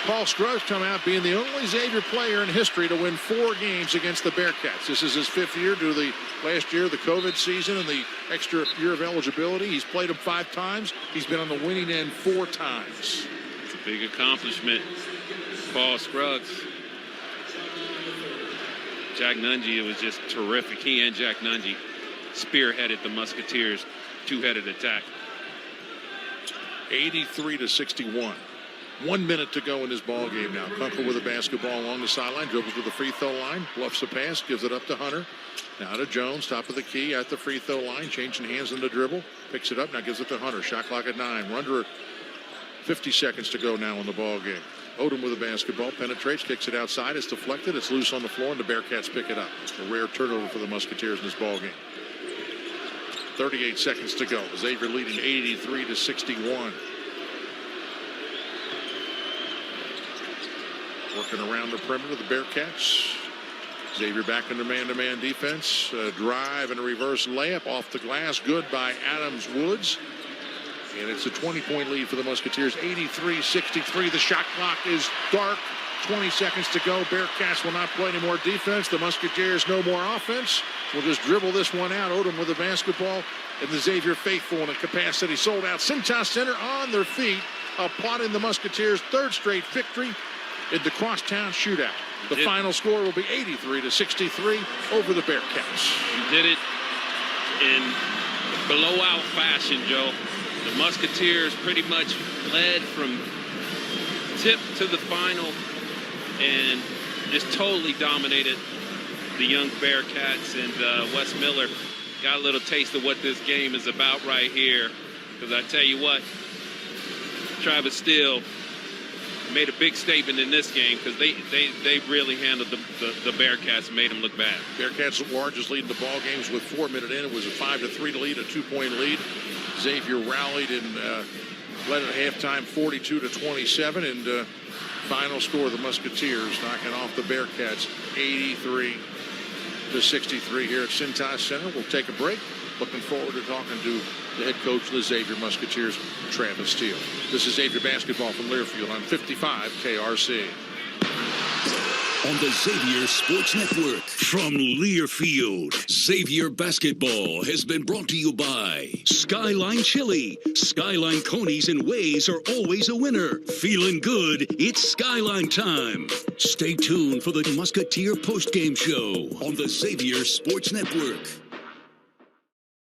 Paul Scruggs come out being the only Xavier player in history to win 4 games against the Bearcats. This is his 5th year due to the last year, the COVID season, and the extra year of eligibility. He's played them 5 times. He's been on the winning end 4 times. It's a big accomplishment. Paul Scruggs. Jack Nunge, it was just terrific. He and Jack Nunge spearheaded the Musketeers' 2-headed attack. 83-61. 1 minute to go in this ball game now. Kunkel with a basketball along the sideline, dribbles to the free throw line, bluffs a pass, gives it up to Hunter. Now to Jones, top of the key at the free throw line, changing hands in the dribble, picks it up, now gives it to Hunter. Shot clock at 9. We're under 50 seconds to go now in the ball game. Odom with a basketball, penetrates, kicks it outside. It's deflected. It's loose on the floor, and the Bearcats pick it up. A rare turnover for the Musketeers in this ball game. 38 seconds to go. Xavier leading 83-61. Working around the perimeter, the Bearcats. Xavier back into man-to-man defense. A drive and a reverse layup off the glass. Good by Adams Woods. And it's a 20-point lead for the Musketeers, 83-63. The shot clock is dark. 20 seconds to go. Bearcats will not play any more defense. The Musketeers no more offense. We'll just dribble this one out. Odom with the basketball. And the Xavier faithful in a capacity sold out. Cincinnati Center on their feet, applauding the Musketeers' 3rd straight victory in the Crosstown shootout. The final score will be 83-63 over the Bearcats. You did it in blowout fashion, Joe. The Musketeers pretty much led from tip to the final and just totally dominated the young Bearcats. And Wes Miller got a little taste of what this game is about right here. Because I tell you what, Travis Steele made a big statement in this game because they really handled the Bearcats and made them look bad. Bearcats at largest leading the ball games with 4 minutes in. It was a 5-3 lead, a 2-point lead. Xavier rallied and led at halftime 42-27, and final score, the Musketeers knocking off the Bearcats 83-63 here at Cintas Center. We'll take a break. Looking forward to talking to the head coach of the Xavier Musketeers, Travis Steele. This is Xavier basketball from Learfield on 55 KRC. On the Xavier Sports Network from Learfield, Xavier basketball has been brought to you by Skyline Chili. Skyline Conies and Ways are always a winner. Feeling good, it's Skyline time. Stay tuned for the Musketeer postgame show on the Xavier Sports Network.